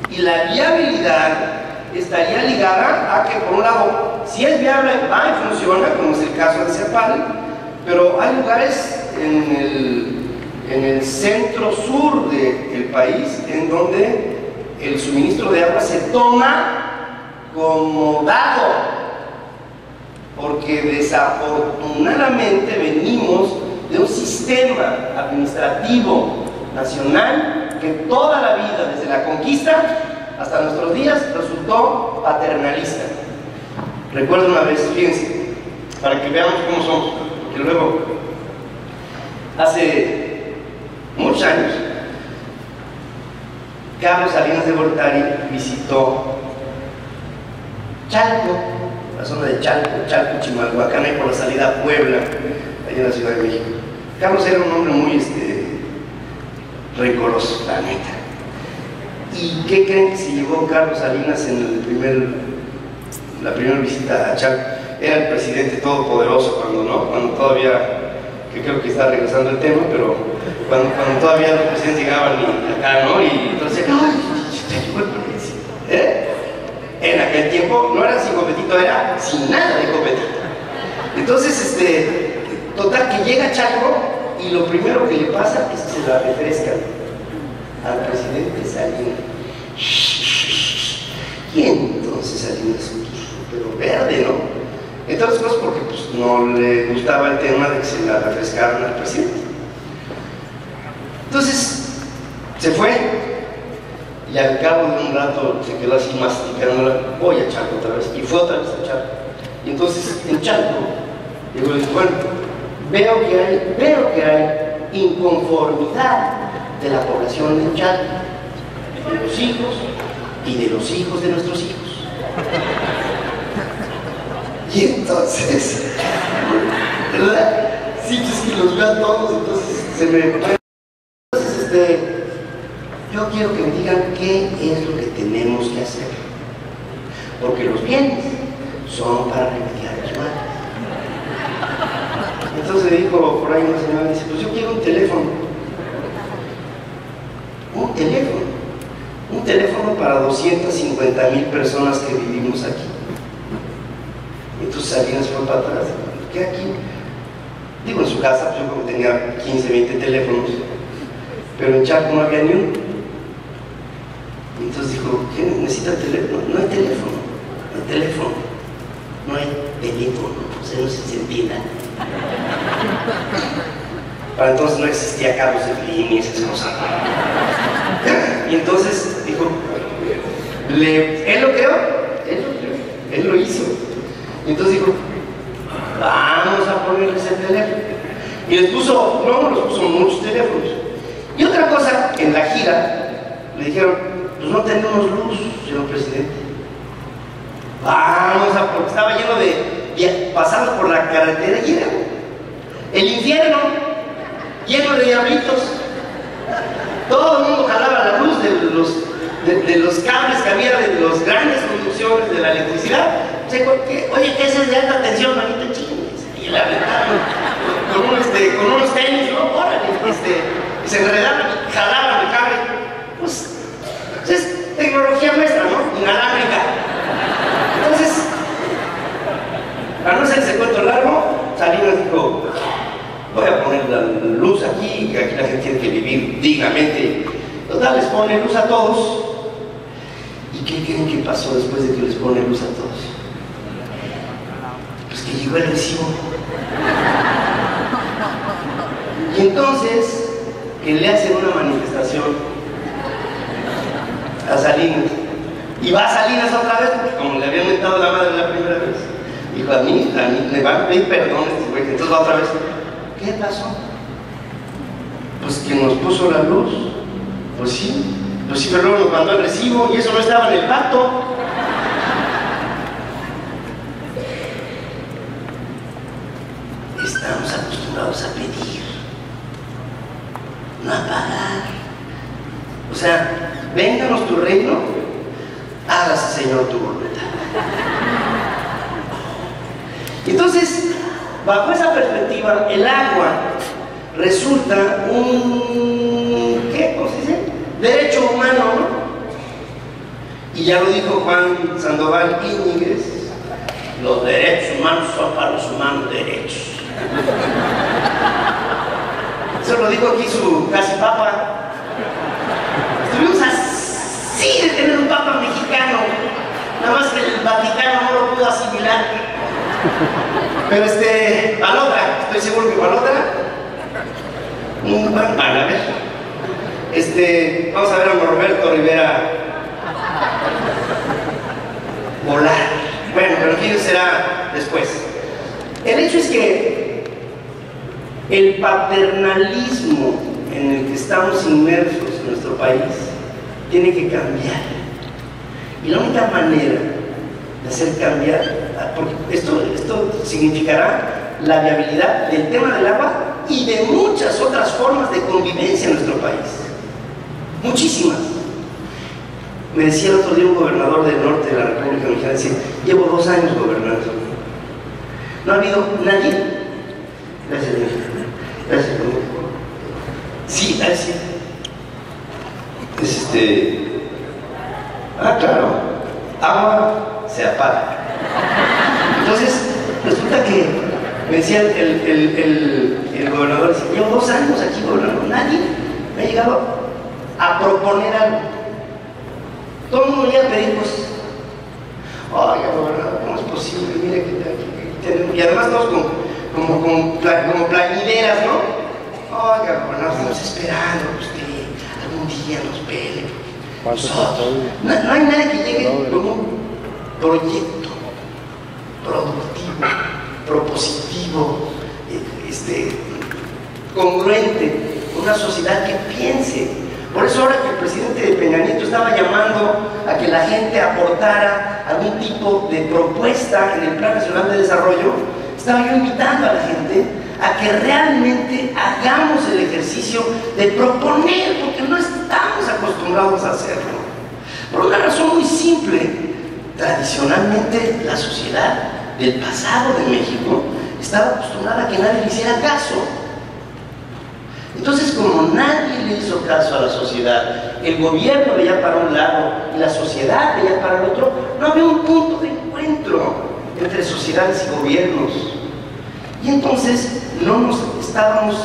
Y la viabilidad estaría ligada a que, por un lado, si es viable, va y funciona, como es el caso de Cepal, pero hay lugares en el centro-sur del país en donde el suministro de agua se toma como dado, porque desafortunadamente venimos de un sistema administrativo nacional que toda la vida, desde la conquista hasta nuestros días, resultó paternalista. Recuerdo una vez, fíjense, para que veamos cómo somos, porque luego, hace muchos años, Carlos Salinas de Gortari visitó Chalco, la zona de Chalco, Chimalhuacán, ahí por la salida a Puebla, ahí en la Ciudad de México. Carlos era un hombre muy rencoroso, la neta. ¿Y qué creen que se llevó Carlos Salinas en la primera visita a Chalco? Era el presidente todopoderoso cuando todavía, que creo que está regresando el tema, pero cuando todavía los presidentes llegaban y acá, ¿no? Y entonces, en aquel tiempo no era sin copetito, era sin nada de copetito. Entonces, total, que llega Chalco y lo primero que le pasa es que se la refrescan al presidente Salinas. Y entonces Salinas, pero verde, ¿no? Entonces, pues porque pues, no le gustaba el tema de que se la refrescaran al presidente. Entonces, se fue y al cabo de un rato se quedó así masticándola. Voy a Chalco otra vez, y fue otra vez a Chalco. Y entonces en Chalco, digo, bueno, veo que hay inconformidad de la población de Chalco, de los hijos y de los hijos de nuestros hijos. Y entonces, ¿verdad? Sí, pues que los veo a todos, entonces se me... Entonces, yo quiero que me digan qué es lo que tenemos que hacer. Porque los bienes son para remediar los males. Entonces le dijo por ahí una señora, dice, pues yo quiero un teléfono. Un teléfono para 250,000 personas que vivimos aquí. Entonces Salinas fue para atrás. ¿Qué aquí? Digo, en su casa, pues yo creo que tenía 15, 20 teléfonos, pero en Chalco no había ni uno. Entonces dijo, ¿qué necesita teléfono? No hay teléfono, no hay teléfono, no hay teléfono, o sea, no se entienda. Para entonces no existía Carlos Slim y esas cosas. Y entonces dijo, él lo creó, él lo hizo. Y entonces dijo, vamos a ponerles el teléfono. Y les puso muchos teléfonos. Y otra cosa, en la gira, le dijeron, pues no tenemos luz, señor presidente. Porque estaba lleno de, pasamos por la carretera y era el infierno, lleno de diablitos. Todo el mundo jalaba la luz de los cables que había de las grandes conducciones de la electricidad. Oye, ¿qué es de alta tensión? Manito, chingues. Y la aventaron con unos tenis, ¿no? Órale, y se enredaron y jalaban el cable. Pues es tecnología nuestra, ¿no? Inalámbrica. Entonces, para no hacerse cuento largo, Salinas dijo, voy a poner la luz aquí, que aquí la gente tiene que vivir dignamente. Total, les pone luz a todos. ¿Y qué creen que pasó después de que les pone luz a todos? Pues que llegó el recibo. Y entonces, que le hacen una manifestación a Salinas. Y va Salinas otra vez, porque como le habían mentado la madre la primera vez, dijo, a mí me van a pedir perdón este güey. Entonces va otra vez. ¿Qué pasó? Pues que nos puso la luz. Pues sí, pero luego nos mandó el recibo y eso no estaba en el pacto. Estamos acostumbrados a pedir, no a pagar. O sea, vénganos tu reino, hágase, Señor, tu voluntad. Entonces, bajo esa perspectiva, el agua resulta un, ¿qué? ¿Cómo se dice? Derecho humano, ¿no? Y ya lo dijo Juan Sandoval Íñiguez, los derechos humanos son para los humanos derechos. Eso lo dijo aquí su casi papa. Estuvimos así de tener un papa mexicano, nada más que el Vaticano no lo pudo asimilar. Pero Palota, estoy seguro que Palota, van a ver. Vamos a ver a Norberto Rivera volar. Bueno, pero en fin, será después. El hecho es que el paternalismo en el que estamos inmersos en nuestro país tiene que cambiar. Y la única manera de hacer cambiar, porque esto significará la viabilidad del tema del agua y de muchas otras formas de convivencia en nuestro país. Muchísimas. Me decía el otro día un gobernador del norte de la República Mexicana, decía, llevo 2 años gobernando. No ha habido nadie. Gracias, Dios. Gracias, Dios. Sí, así. Claro. Agua se apaga. Entonces, resulta que me decía el gobernador, decía, llevo 2 años aquí gobernando. Nadie me ha llegado a proponer algo. Todo el mundo venía a pedir cosas. Oiga, gobernador, ¿cómo es posible? Mire que tenemos. Y además todos como plañideras, ¿no? Oiga, gobernador, estamos esperando que usted algún día nos pele. No hay nadie que llegue con un proyecto productivo, propositivo, congruente, una sociedad que piense. Por eso ahora que el presidente Peña Nieto estaba llamando a que la gente aportara algún tipo de propuesta en el Plan Nacional de Desarrollo, estaba yo invitando a la gente a que realmente hagamos el ejercicio de proponer, porque no estamos acostumbrados a hacerlo. Por una razón muy simple, tradicionalmente la sociedad del pasado de México estaba acostumbrada a que nadie le hiciera caso. Entonces, como nadie le hizo caso a la sociedad, el gobierno veía para un lado y la sociedad veía para el otro, no había un punto de encuentro entre sociedades y gobiernos. Y entonces no estábamos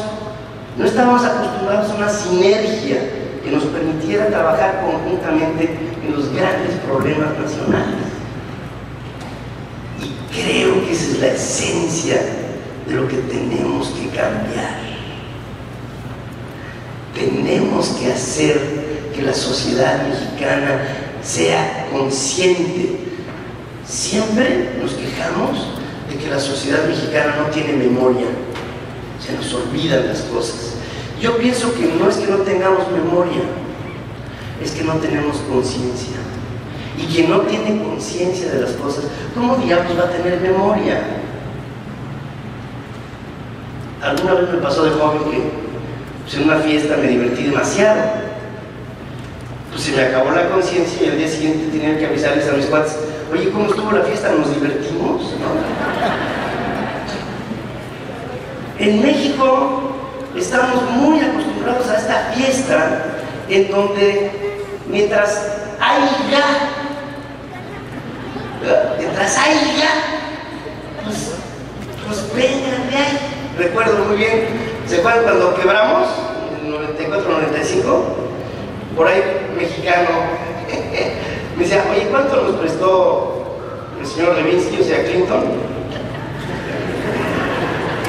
acostumbrados a una sinergia que nos permitiera trabajar conjuntamente en los grandes problemas nacionales. Y creo que esa es la esencia de lo que tenemos que cambiar. Tenemos que hacer que la sociedad mexicana sea consciente. Siempre nos quejamos de que la sociedad mexicana no tiene memoria, se nos olvidan las cosas. Yo pienso que no es que no tengamos memoria, es que no tenemos conciencia. Y quien no tiene conciencia de las cosas, ¿cómo diablos va a tener memoria? Alguna vez me pasó de joven que en una fiesta me divertí demasiado. Pues se me acabó la conciencia y al día siguiente tenía que avisarles a mis cuates, oye, ¿cómo estuvo la fiesta? ¿Nos divertimos? ¿No? En México estamos muy acostumbrados a esta fiesta en donde mientras haya, pues vengan de ahí. Recuerdo muy bien, ¿se acuerdan cuando quebramos? En el 94-95, por ahí mexicano me decía, oye, ¿cuánto nos prestó el señor Levinsky, o sea, Clinton?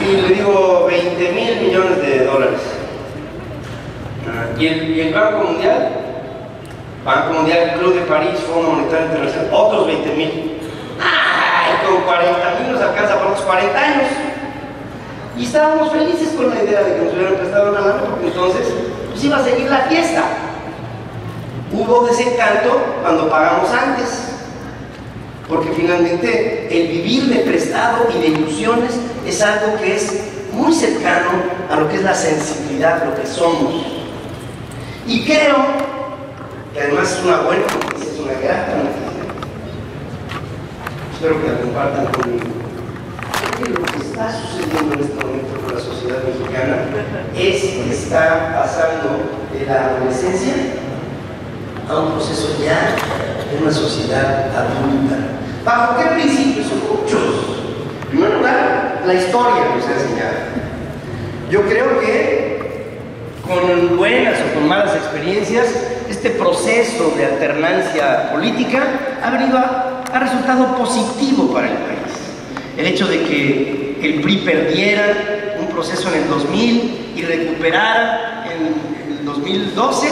Y le digo, $20,000 millones. Y el Banco Mundial, Club de París, Fondo Monetario Internacional, otros 20,000. ¡Ay! Con 40,000 nos alcanza para otros 40 años. Y estábamos felices con la idea de que nos hubieran prestado una lana, porque entonces pues iba a seguir la fiesta. Hubo desencanto cuando pagamos antes, porque finalmente el vivir de prestado y de ilusiones es algo que es muy cercano a lo que es la sensibilidad, lo que somos. Y creo que además es una buena noticia, es una grata noticia. Espero que la compartan conmigo. que lo que está sucediendo en este momento con la sociedad mexicana es que está pasando de la adolescencia a un proceso ya de una sociedad adulta. ¿Bajo qué principios? Son muchos. En primer lugar, la historia nos ha enseñado. Yo creo que con buenas o con malas experiencias, este proceso de alternancia política ha resultado positivo para el país. El hecho de que el PRI perdiera un proceso en el 2000 y recuperara en el 2012,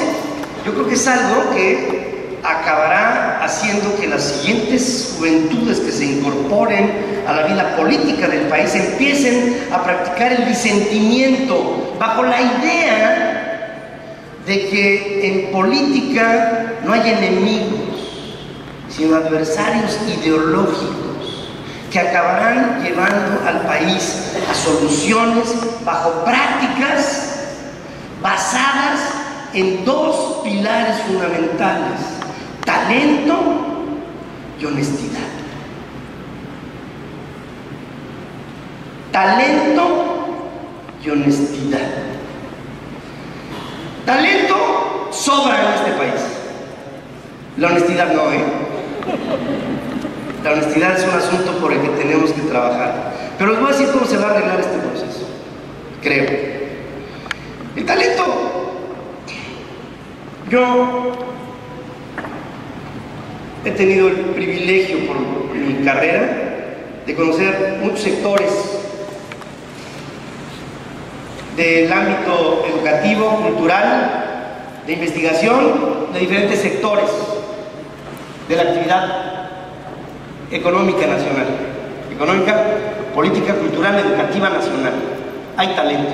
yo creo que es algo que acabará haciendo que las siguientes juventudes que se incorporen a la vida política del país empiecen a practicar el disentimiento bajo la idea de que en política no hay enemigos, sino adversarios ideológicos que acabarán llevando al país a soluciones bajo prácticas basadas en dos pilares fundamentales: talento y honestidad. Talento y honestidad. Talento sobra en este país. La honestidad no, ¿eh? La honestidad es un asunto por el que tenemos que trabajar. Pero les voy a decir cómo se va a arreglar este proceso. Creo. El talento. Yo he tenido el privilegio por mi carrera de conocer muchos sectores del ámbito educativo, cultural, de investigación, de diferentes sectores de la actividad económica nacional, económica, política, cultural, educativa nacional. Hay talento.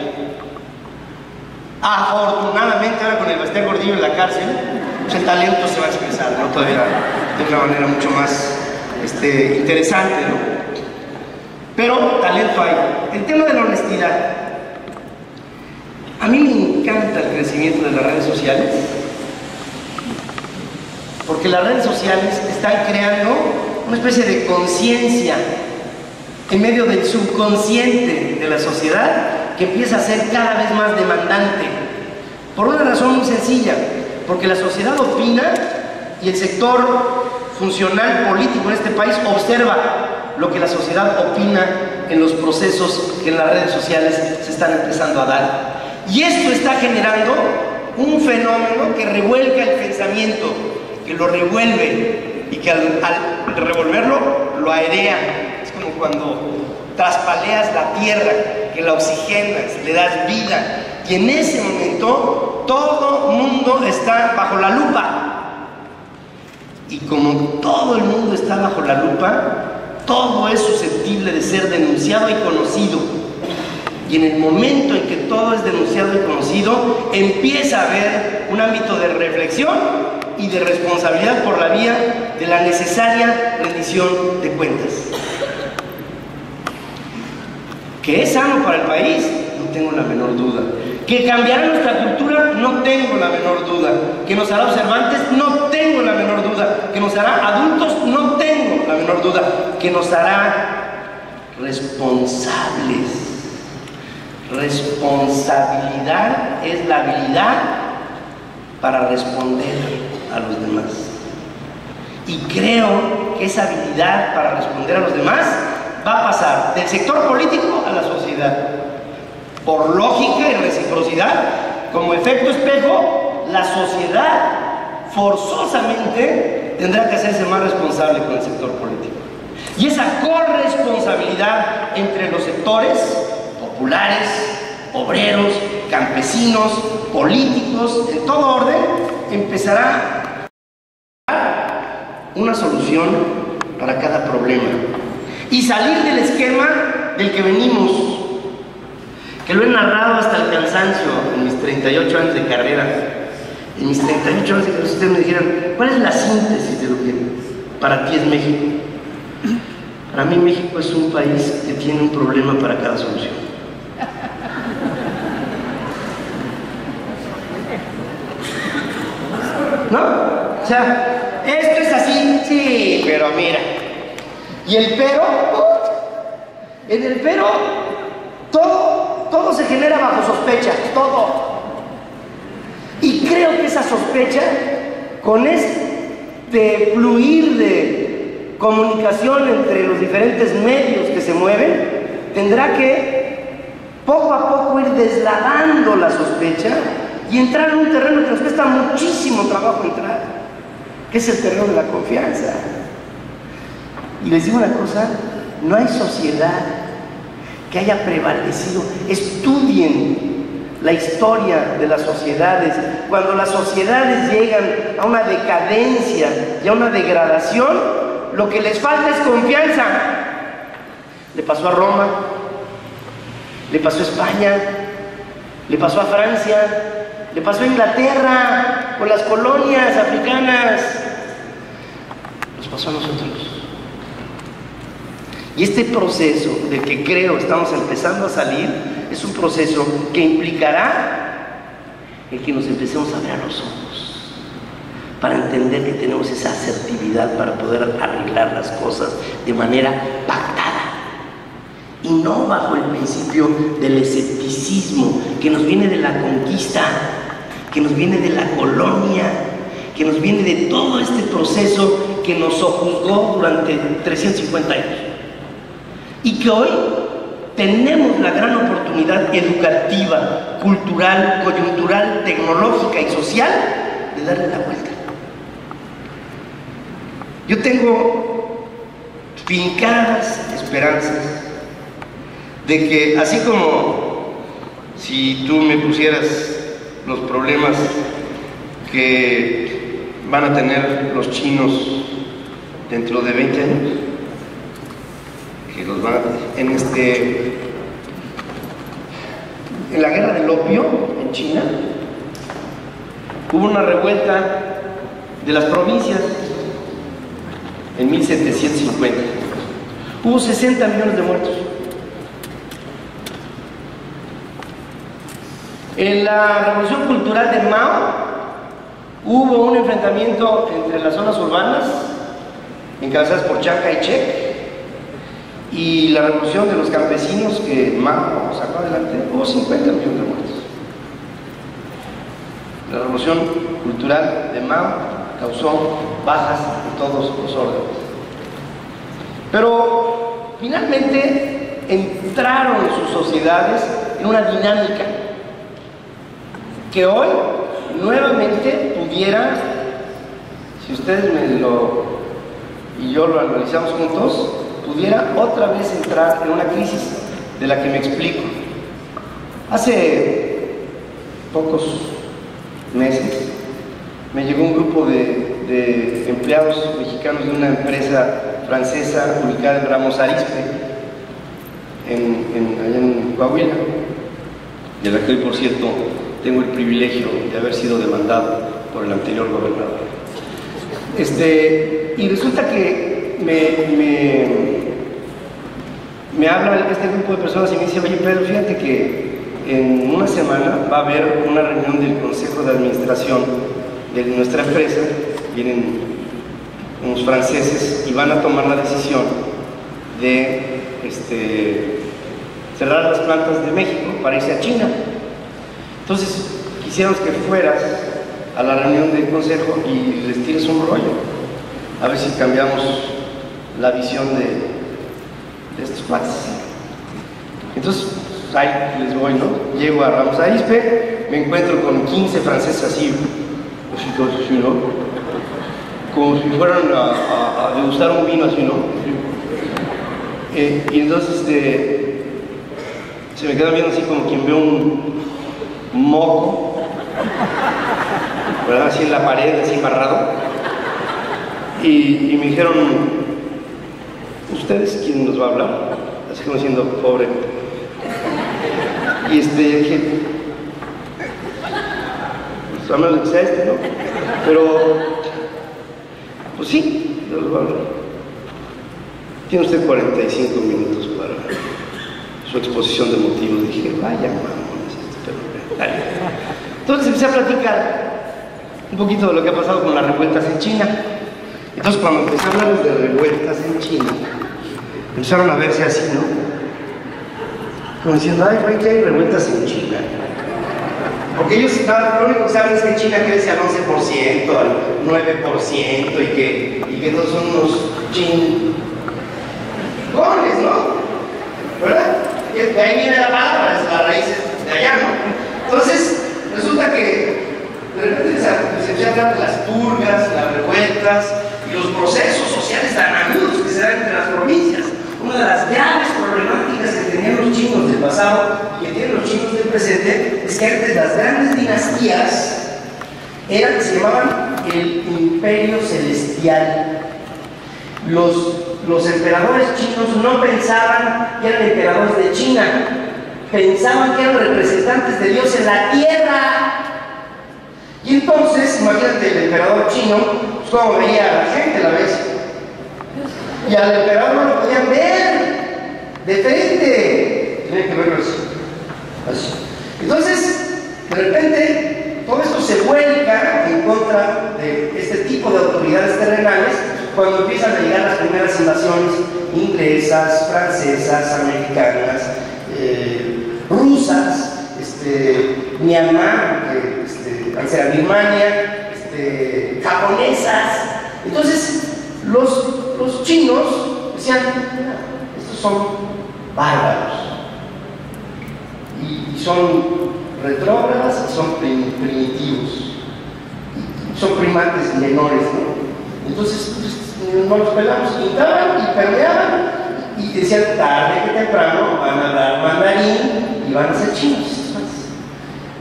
Afortunadamente ahora con el Bastián Gordillo en la cárcel, pues el talento se va a expresar, ¿no? Todavía de una manera mucho más interesante, ¿no? Pero talento hay. El tema de la honestidad. A mí me encanta el crecimiento de las redes sociales, porque las redes sociales están creando una especie de conciencia en medio del subconsciente de la sociedad que empieza a ser cada vez más demandante, por una razón muy sencilla: porque la sociedad opina y el sector funcional político en este país observa lo que la sociedad opina en los procesos que en las redes sociales se están empezando a dar. Y esto está generando un fenómeno que revuelca el pensamiento, que lo revuelve y que al revolverlo lo airea. Es como cuando traspaleas la tierra, que la oxigenas, le das vida, y en ese momento todo mundo está bajo la lupa. Y como todo el mundo está bajo la lupa, todo es susceptible de ser denunciado y conocido. Y en el momento en que todo es denunciado y conocido, empieza a haber un ámbito de reflexión y de responsabilidad por la vía de la necesaria rendición de cuentas. ¿Que es sano para el país? No tengo la menor duda. ¿Que cambiará nuestra cultura? No tengo la menor duda. ¿Que nos hará observantes? No tengo la menor duda. ¿Que nos hará adultos? No tengo la menor duda. ¿Que nos hará responsables? Responsabilidad es la habilidad para responder a los demás. Y creo que esa habilidad para responder a los demás va a pasar del sector político a la sociedad. Por lógica y reciprocidad, como efecto espejo, la sociedad forzosamente tendrá que hacerse más responsable con el sector político. Y esa corresponsabilidad entre los sectores populares, obreros, campesinos, políticos, en todo orden, empezará a dar una solución para cada problema y salir del esquema del que venimos, que lo he narrado hasta el cansancio en mis 38 años de carrera. En mis 38 años de carrera, si ustedes me dijeran, ¿cuál es la síntesis de lo que para ti es México? Para mí México es un país que tiene un problema para cada solución. ¿No? O sea, esto es así, sí, pero mira. Y el pero, En el pero, todo se genera bajo sospecha, todo. Y creo que esa sospecha, con este fluir de comunicación entre los diferentes medios que se mueven, tendrá que poco a poco ir deslavando la sospecha y entrar en un terreno que nos cuesta muchísimo trabajo entrar, que es el terreno de la confianza. Y les digo una cosa, no hay sociedad que haya prevalecido. Estudien la historia de las sociedades. Cuando las sociedades llegan a una decadencia y a una degradación, lo que les falta es confianza. Le pasó a Roma, le pasó a España, le pasó a Francia, le pasó a Inglaterra con las colonias africanas, nos pasó a nosotros. Y este proceso del que creo estamos empezando a salir es un proceso que implicará el que nos empecemos a ver a los ojos, para entender que tenemos esa asertividad para poder arreglar las cosas de manera pactada y no bajo el principio del escepticismo que nos viene de la conquista, que nos viene de la colonia, que nos viene de todo este proceso que nos sojuzgó durante 350 años. Y que hoy tenemos la gran oportunidad educativa, cultural, coyuntural, tecnológica y social de darle la vuelta. Yo tengo fincadas esperanzas de que, así como si tú me pusieras los problemas que van a tener los chinos dentro de 20 años, que los van a, en la guerra del opio en China hubo una revuelta de las provincias en 1750, hubo 60 millones de muertos. En la revolución cultural de Mao hubo un enfrentamiento entre las zonas urbanas encabezadas por Chiang Kai-shek y la revolución de los campesinos que Mao sacó adelante. Hubo 50 millones de muertos. La revolución cultural de Mao causó bajas en todos los órdenes. Pero finalmente entraron sus sociedades en una dinámica que hoy nuevamente pudiera, si ustedes y yo lo analizamos juntos, pudiera otra vez entrar en una crisis de la que me explico. Hace pocos meses me llegó un grupo de empleados mexicanos de una empresa francesa ubicada en Ramos Arizpe, allá en Coahuila, de la que hoy, por cierto, tengo el privilegio de haber sido demandado por el anterior gobernador. Y resulta que me habla este grupo de personas y me dice: oye Pedro, fíjate que en una semana va a haber una reunión del Consejo de Administración de nuestra empresa, vienen unos franceses y van a tomar la decisión de cerrar las plantas de México para irse a China. Entonces quisiéramos que fueras a la reunión del consejo y les tires un rollo, a ver si cambiamos la visión de estos cuates. Entonces ahí les voy, ¿no? Llego a Ramos Arizpe, me encuentro con 15 franceses así, ¿no? Como si fueran a degustar un vino así, ¿no? Y entonces se me quedan viendo así como quien ve un moco, ¿verdad? Así en la pared, así embarrado. Y me dijeron: ¿ustedes quién nos va a hablar? Así como diciendo, pobre. Y dije, pues a menos que sea ¿no? Pero, pues sí, yo les voy a hablar. Tiene usted 45 minutos para su exposición de motivos. Dije, vaya mamones, pero entonces empecé a platicar un poquito de lo que ha pasado con las revueltas en China. Entonces, cuando empecé a hablar de revueltas en China, empezaron a verse así, ¿no? Como diciendo, ay, güey, que hay revueltas en China. Porque ellos lo único que saben es que China crece al 11%, al 9%, y que todos son unos chingones, ¿no? ¿Verdad? De ahí viene la palabra, es la raíz de allá, ¿no? Entonces, resulta que de repente se empieza a hablar de las purgas, las revueltas y los procesos sociales tan agudos que se dan entre las provincias. Una de las graves problemáticas que tenían los chinos del pasado y que tienen los chinos del presente es que antes las grandes dinastías se llamaban el Imperio Celestial. Los emperadores chinos no pensaban que eran emperadores de China, pensaban que eran representantes de Dios en la tierra. Y entonces, imagínate el emperador chino, pues cómo veía a la gente a la vez. Y al emperador no lo podían ver de frente, tenían que verlo así. Entonces, de repente, todo esto se vuelca en contra de este tipo de autoridades terrenales cuando empiezan a llegar las primeras invasiones inglesas, francesas, americanas, rusas, Myanmar, Birmania, japonesas. Entonces, los chinos decían, estos son bárbaros y son retrógradas y son primitivos, y son primates menores, ¿no? Entonces, pues, no los pelamos, pintaban y permeaban y decían, tarde que temprano van a hablar mandarín y van a ser chinos.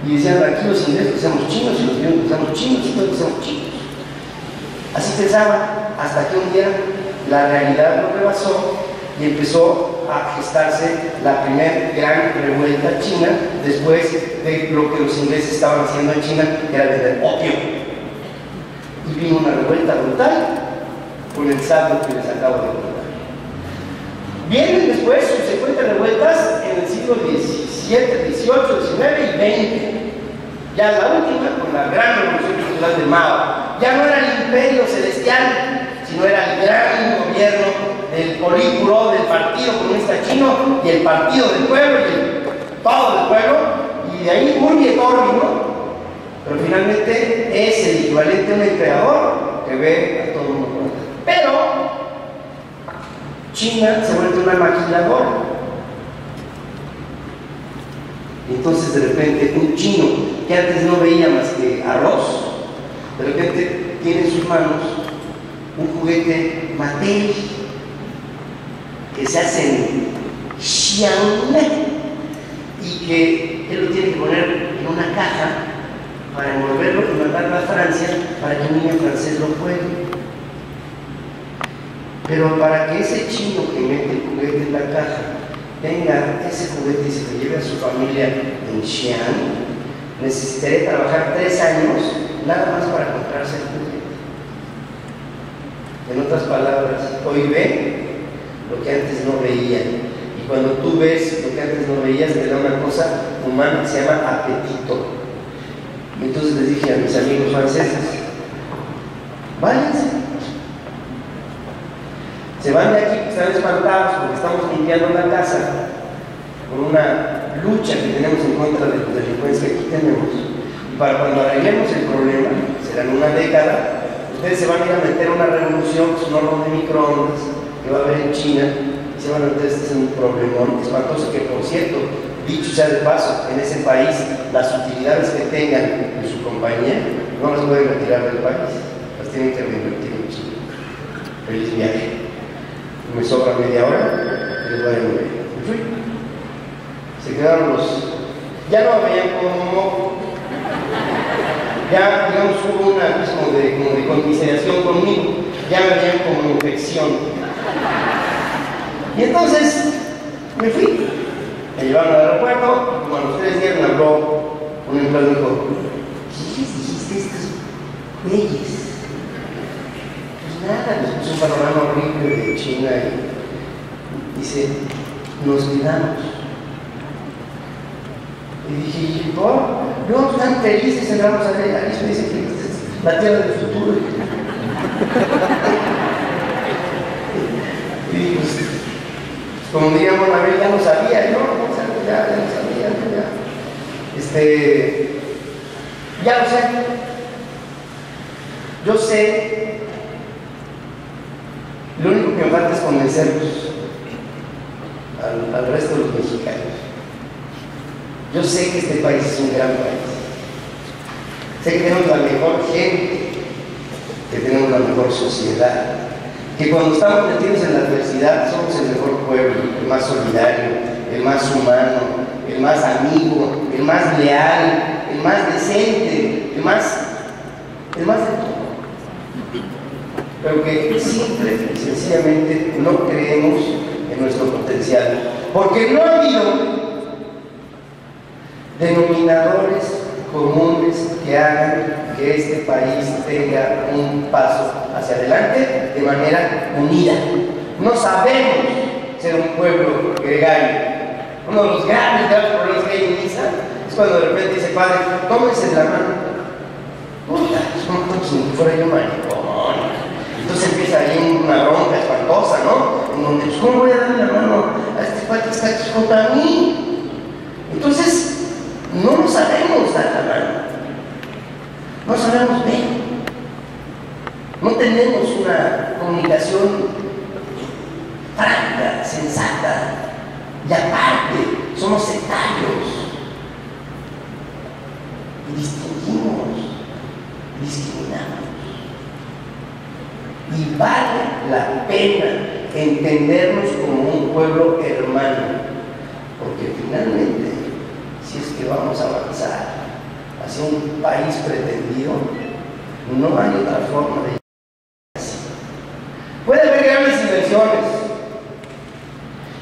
Y decían, aquí los ingleses somos chinos y los gringos somos chinos y todos somos chinos. Así pensaban, hasta que un día la realidad lo rebasó y empezó a gestarse la primera gran revuelta china después de lo que los ingleses estaban haciendo en China, que era vender opio. Y vino una revuelta brutal con el saldo que les acabo de contar. Vienen después subsecuentes revueltas en el siglo XVII, XVIII, XIX y XX. Ya la última, con la gran revolución cultural de Mao. Ya no era el imperio celestial, sino era el gran gobierno del Politburó, del Partido Comunista Chino y el Partido del Pueblo y todo el pueblo. Y de ahí muy enorme, ¿no? Pero finalmente es el equivalente a un emperador que ve a todo el mundo. Pero China se vuelve una maquiladora. Y entonces de repente un chino que antes no veía más que arroz, de repente tiene en sus manos un juguete Mattel que se hace en Xiamen y que él lo tiene que poner en una caja para envolverlo y mandarlo a Francia para que un niño francés lo juegue. Pero para que ese chino que mete el juguete en la caja tenga ese juguete y se lo lleve a su familia en Xi'an, necesitaría trabajar 3 años nada más para comprarse el juguete. En otras palabras, hoy ve lo que antes no veía. Y cuando tú ves lo que antes no veías, te da una cosa humana que se llama apetito. Y entonces les dije a mis amigos franceses, váyanse. Se van de aquí, están espantados porque estamos limpiando la casa con una lucha que tenemos en contra de la delincuencia que aquí tenemos. Y para cuando arreglemos el problema, será en una década, ustedes se van a ir a meter una revolución, pues un horno de microondas que va a haber en China, y se van a meter en un problemón espantoso que, por cierto, dicho sea de paso, en ese país las utilidades que tengan en su compañía no las pueden retirar del país, las tienen que reinvertir en China. Feliz viaje. Me sobra media hora y les voy a mover. Me fui. Se quedaron ya no me veían como. Ya, digamos, hubo un abismo de conmiseración conmigo. Ya me veían como infección. Y entonces me fui. Me llevaron al aeropuerto. Como a los 3 días me habló un empleado y dijo: ¿qué les dijiste a estos güeyes? Nada, nos puso un panorama horrible de China y dice, nos quedamos. Y dije, ¿por? No, están felices, entramos a ver, ahí me dice que es la tierra del futuro. Y pues, como diríamos, a ver, ya no sabía, ¿no? ya lo sabía, ya lo sé. Yo sé, lo único que me falta es convencerlos al resto de los mexicanos. Yo sé que este país es un gran país. Sé que tenemos la mejor gente, que tenemos la mejor sociedad, que cuando estamos metidos en la adversidad somos el mejor pueblo, el más solidario, el más humano, el más amigo, el más leal, el más decente, el más de todo. Pero que simple y sencillamente no creemos en nuestro potencial, porque no ha habido denominadores comunes que hagan que este país tenga un paso hacia adelante de manera unida. No sabemos ser un pueblo gregario. Uno de los grandes problemas que hay en misa es cuando de repente dice, padre, tómense de la mano. Puta, es como si fuera yo maricón. Entonces empieza ahí una bronca espantosa, ¿no? En donde, pues, ¿cómo voy a darle la mano a este cuate que está aquí junto a mí? Entonces, no nos sabemos dar la mano. No sabemos ver. No tenemos una comunicación franca, sensata. Y aparte, somos sectarios. Y distinguimos, discriminamos. Y vale la pena entendernos como un pueblo hermano, porque finalmente, si es que vamos a avanzar hacia un país pretendido, no hay otra forma de llegar así. Puede haber grandes inversiones,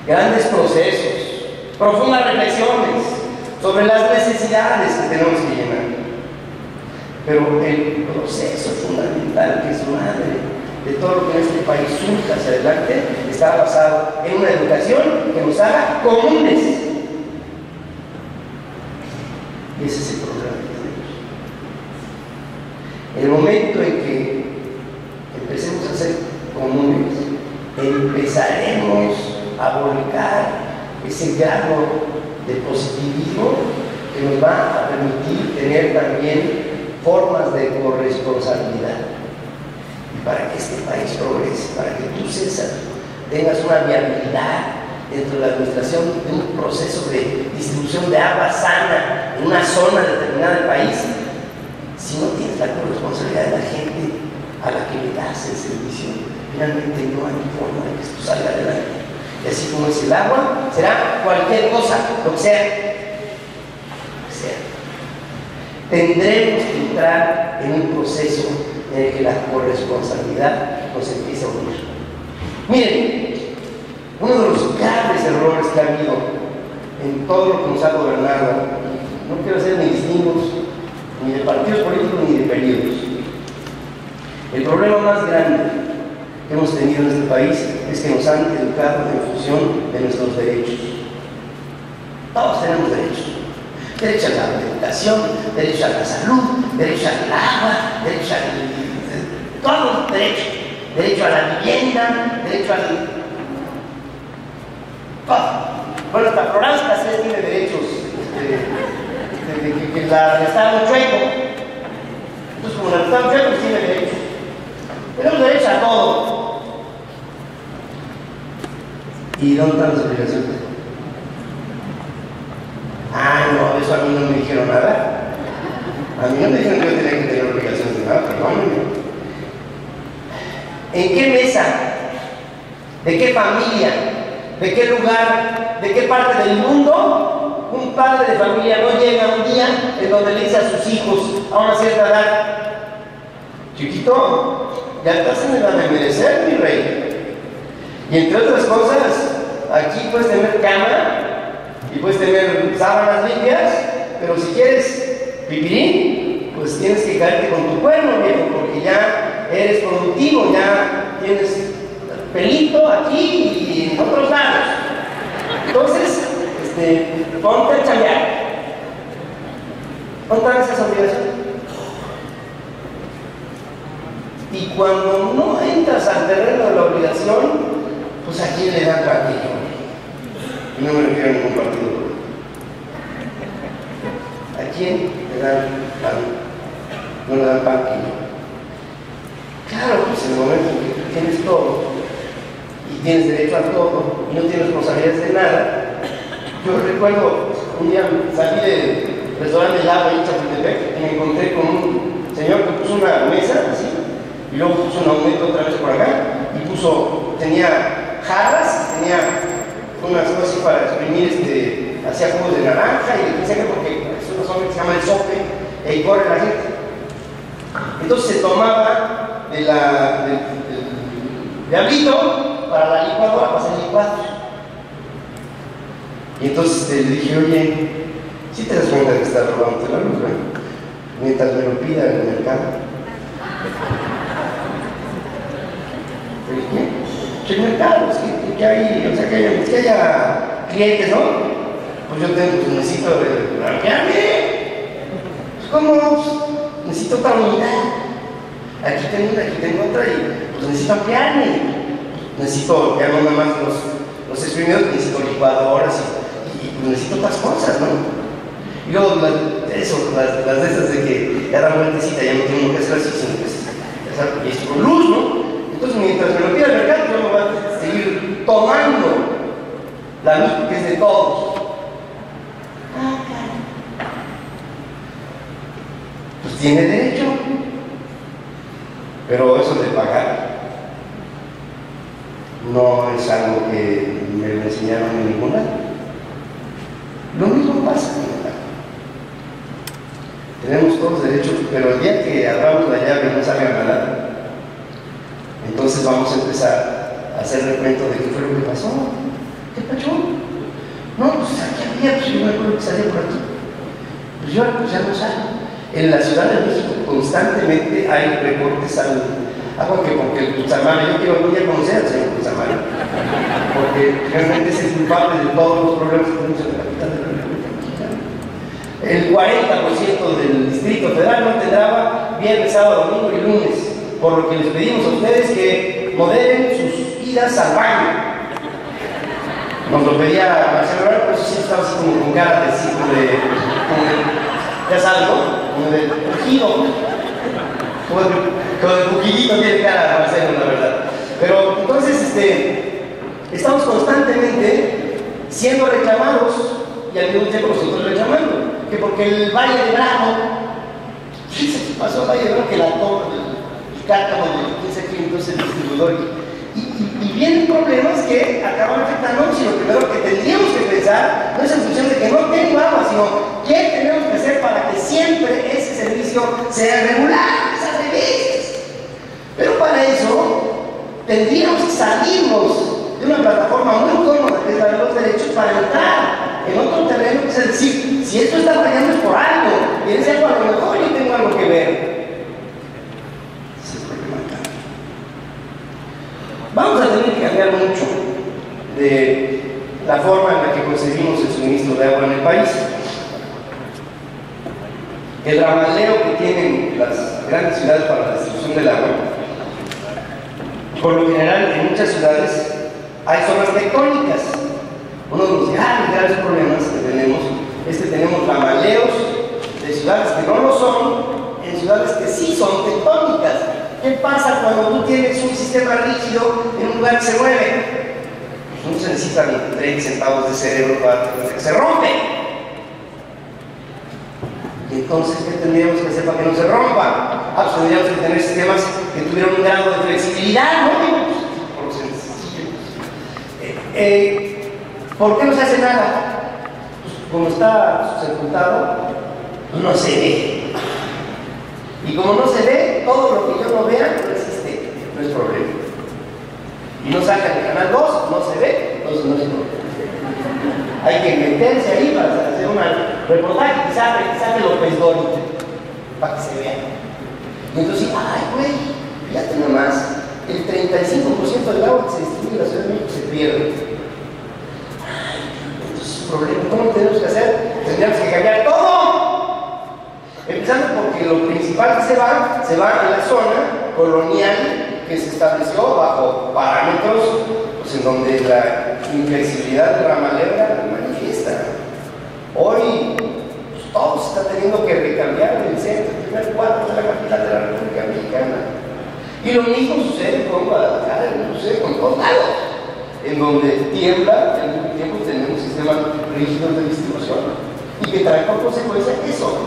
grandes procesos, profundas reflexiones sobre las necesidades que tenemos que llenar, pero el proceso fundamental, que es madre de todo lo que en este país surja hacia adelante, está basado en una educación que nos haga comunes. Y ese es el problema que tenemos. En el momento en que empecemos a ser comunes, empezaremos a volcar ese grado de positivismo que nos va a permitir tener también formas de corresponsabilidad. Y para que este país progrese, para que tú, César, tengas una viabilidad dentro de la administración de un proceso de distribución de agua sana en una zona determinada del país, si no tienes la corresponsabilidad de la gente a la que le das el servicio, finalmente no hay forma de que esto salga adelante. Y así como es el agua, será cualquier cosa, lo que sea. Tendremos que entrar en un proceso en el que la corresponsabilidad nos empiece a unir. Miren, uno de los graves errores que ha habido en todo lo que nos ha gobernado, no quiero hacer ni distingos ni de partidos políticos ni de periodos. El problema más grande que hemos tenido en este país es que nos han educado en función de nuestros derechos. Todos tenemos derechos. Derecho a la educación, derecho a la salud, derecho al agua, derecho a todos los derechos. Derecho a la vivienda, derecho al... todo. Bueno, hasta Florence Cassés tiene derechos que la Estado chueco. Entonces, como la Estado chueco, tiene derechos. Tenemos derecho a todo. ¿Y dónde están las obligaciones? Ah, no, eso a mí no me dijeron nada. A mí no me dijeron que yo tenía que tener obligaciones de nada, perdónenme. ¿En qué mesa? ¿De qué familia? ¿De qué lugar? ¿De qué parte del mundo? Un padre de familia no llega un día en donde le dice a sus hijos a una cierta edad: chiquito, ya estás en edad de merecer, mi rey. Y entre otras cosas, aquí puedes tener cama y puedes tener sábanas limpias, pero si quieres pipirín, pues tienes que caerte con tu cuerno, viejo, porque ya eres productivo, ya tienes pelito aquí y en otros lados. Entonces, ponte a chambear. ¿Dónde están esas obligaciones? Y cuando no entras al terreno de la obligación, pues a quién le da tranquilo. Y no me refiero a ningún partido. quién le dan pan? No le dan pan que no. Claro, pues en el momento en que tú tienes todo y tienes derecho a todo y no tienes responsabilidades de nada. Yo recuerdo un día salí del restaurante del agua en Chapultepec y me encontré con un señor que puso una mesa así y luego puso un aumento otra vez por acá y tenía jarras, tenía unas cosas así para exprimir, hacía jugos de naranja y dice que porque es una zona que se llama el sope y corre la gente. Entonces se tomaba del diablito para la licuadora, para hacer licuado. Y entonces le dije, oye, ¿sí te das cuenta de que estás robándote la luz, mientras me lo pida en el mercado? ¿Qué mercado? Que hay, o sea, que haya clientes, ¿no? Pues yo necesito blanquearme. Pues, ¿cómo? Necesito otra unidad. Aquí tengo una, aquí tengo otra y pues necesito ampliarme. Necesito, ya no nada más los exprimidos, necesito licuadoras y necesito otras cosas, ¿no? Y luego las de esas de que ya dan vueltecita, ya no tengo que hacer así, sino que es con luz, ¿no? Entonces mientras me lo pida el mercado, yo me voy a seguir tomando la luz que es de todos. Pues tiene derecho, pero eso de pagar no es algo que me lo enseñaron en ningún lado. Lo mismo pasa en el lado. Tenemos todos derechos, pero el día que abramos la llave y no salga nada, entonces vamos a empezar a hacer recuento de qué fue lo que pasó. ¿Qué pasó? No, pues aquí había, pues yo me acuerdo que salía por aquí. Pues yo ahora pues ya no salgo. En la Ciudad de México constantemente hay recortes al agua, que porque el Cutzamara, yo quiero venir a conocer al señor Cutzamara, porque realmente es el culpable de todos los problemas que tenemos en la capital de la República Mexicana. El 40% del Distrito Federal no tendrá viernes, sábado, domingo y lunes, por lo que les pedimos a ustedes que moderen sus idas al baño. Nos lo pedía Marcelo Ebrard, pero eso sí estaba así como con cara de ya sabes, ¿no? Como de rugido. Como de puquillito tiene cara Marcelo, la verdad. Pero entonces, estamos constantemente siendo reclamados y al mismo tiempo nosotros reclamando. Que porque el Valle de Bravo, ¿qué se pasó al Valle de Bravo? Que la toma, el cárcamo de 15 kilómetros el distribuidor. Y vienen problemas que acaban afectándonos y lo primero que tendríamos que pensar no es en función de que no tengo agua, sino qué tenemos que hacer para que siempre ese servicio sea regular, esas revistas. Pero para eso tendríamos que salirnos de una plataforma muy cómoda que es la de los derechos para entrar en otro terreno, que es decir, si esto está fallando es por algo, y en ese algo a lo mejor yo tengo algo que ver. Vamos a tener que cambiar mucho de la forma en la que concebimos el suministro de agua en el país. El ramaleo que tienen las grandes ciudades para la distribución del agua, por lo general en muchas ciudades hay zonas tectónicas. Uno de los grandes problemas que tenemos es que tenemos ramaleos de ciudades que no lo son en ciudades que sí son tectónicas. ¿Qué pasa cuando tú tienes un sistema rígido en un lugar que se mueve? Pues no se necesitan 30 centavos de cerebro para que se rompe. Y entonces, ¿qué tendríamos que hacer para que no se rompa? Pues tendríamos que tener sistemas que tuvieran un grado de flexibilidad, ¿no? ¿Por qué no se hace nada? Pues como está sepultado, no se ve. Y como no se ve, todo lo que yo no vea no existe, no es problema. Y no sacan el canal 2, no se ve, entonces no es problema. Hay que meterse ahí para hacer un reportaje que saque López Dóriga, para que se vea. Y entonces, ay, güey, fíjate nomás, el 35% del agua que se distribuye en la Ciudad de México se pierde. Ay, entonces es un problema. ¿Cómo tenemos que hacer? Tendríamos que cambiar todo. Empezando porque lo principal que se va en la zona colonial que se estableció bajo parámetros pues, en donde la inflexibilidad de la ramalera manifiesta. Hoy, todo se está teniendo que recambiar en el centro, el primer cuadro de la capital de la República Mexicana. Y lo mismo sucede con Guadalajara, lo mismo sucede con todos lados, en donde tiembla, en un tiempo tenemos sistemas rígidos de distribución y que trae por consecuencia eso.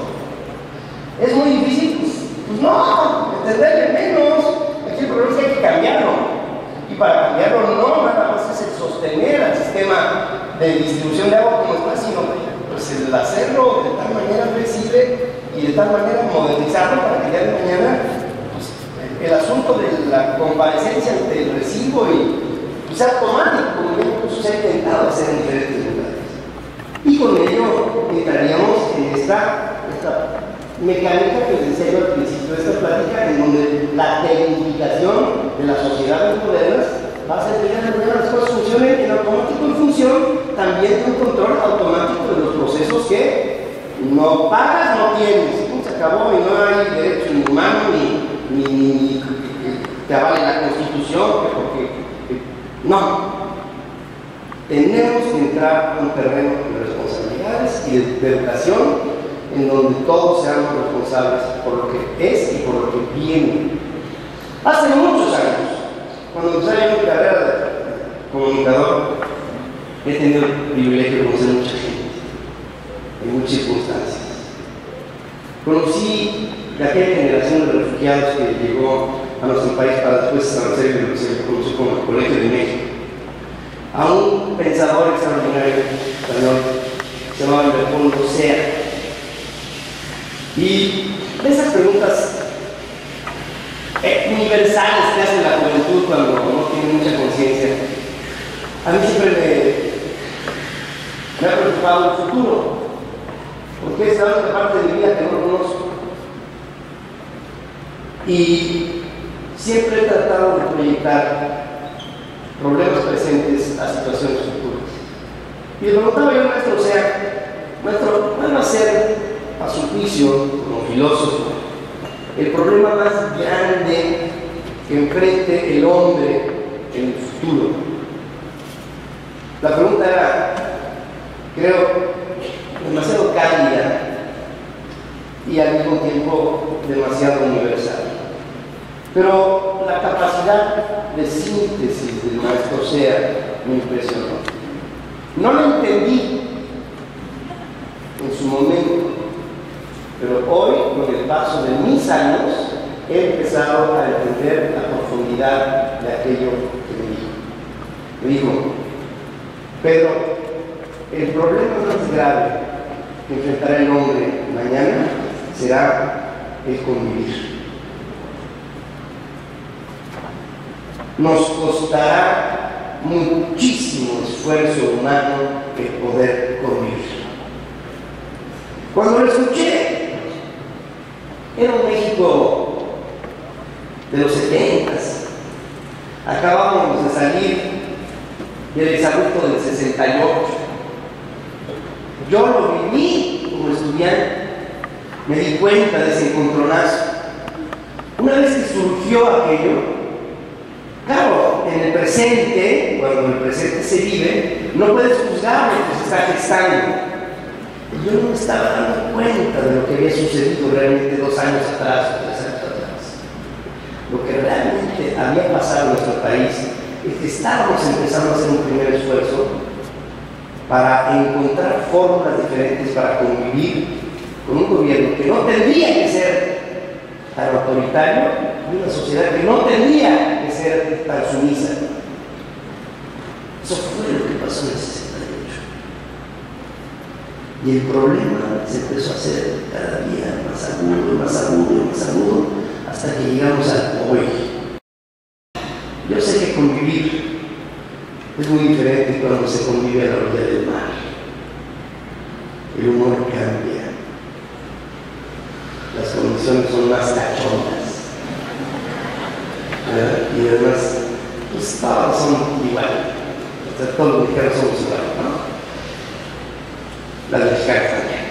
Es muy difícil, pues no, entenderle menos. Aquí el problema es que hay que cambiarlo. Y para cambiarlo no nada más es el sostener al sistema de distribución de agua como está, sino pues el hacerlo de tal manera flexible y de tal manera modernizarlo para que ya de mañana pues, el asunto de la comparecencia ante el recibo y sea automático, como bien incluso se ha intentado hacer en diferentes lugares. Y con ello entraríamos en esta mecánica que les decía yo al principio de esta plática, en donde la tecnificación de las sociedades modernas va a hacer que las cosas funcionen en automático en función también de un control automático de los procesos que no pagas, no tienes. Se acabó y no hay derecho ni humano ni que avale la Constitución, porque no. Tenemos que entrar a un terreno de responsabilidades y de educación en donde todos seamos responsables por lo que es y por lo que viene. Hace muchos años, cuando empecé mi carrera de comunicador, he tenido el privilegio de conocer mucha gente, en muchas circunstancias. Conocí de aquella generación de refugiados que llegó a nuestro país para después establecer lo que se conoció como el Colegio de México, a un pensador extraordinario español, se llamaba Leopoldo Sea. Y de esas preguntas universales que hace la juventud cuando no tiene mucha conciencia, a mí siempre me ha preocupado el futuro, porque es la única parte de mi vida que no conozco. Y siempre he tratado de proyectar problemas presentes a situaciones futuras. Y le preguntaba yo al maestro, o sea, maestro, ¿cuál va a ser, a su juicio, como filósofo, el problema más grande que enfrente el hombre en el futuro? La pregunta era, creo, demasiado cálida y al mismo tiempo demasiado universal. Pero la capacidad de síntesis del maestro Sea me impresionó. No lo entendí en su momento, pero hoy, con el paso de mis años, he empezado a entender la profundidad de aquello que me dijo. Me dijo, Pedro, el problema más grave que enfrentará el hombre mañana será el convivir. Nos costará muchísimo esfuerzo humano el poder convivir. Cuando lo escuché, era un México de los 70s. Acabábamos de salir del exabrupto del 68. Yo lo viví como estudiante. Me di cuenta de ese encontronazo. Una vez que surgió aquello, claro, en el presente, cuando el presente se vive, no puedes juzgar lo que se está gestando. Yo no me estaba dando cuenta de lo que había sucedido realmente 2 años atrás o 3 años atrás. Lo que realmente había pasado en nuestro país es que estábamos empezando a hacer un primer esfuerzo para encontrar fórmulas diferentes para convivir con un gobierno que no tendría que ser tan autoritario y una sociedad que no tendría que ser tan sumisa. Eso fue lo que pasó en el 68. Y el problema se empezó a hacer cada día más agudo, más agudo, más agudo, hasta que llegamos al hoy. Yo sé que convivir es muy diferente cuando se convive a la orilla del mar. El humor cambia. Las condiciones son más cachondas. Y además, pues todos son iguales. O sea, todos los mexicanos somos iguales, ¿no? Las mexicanas también.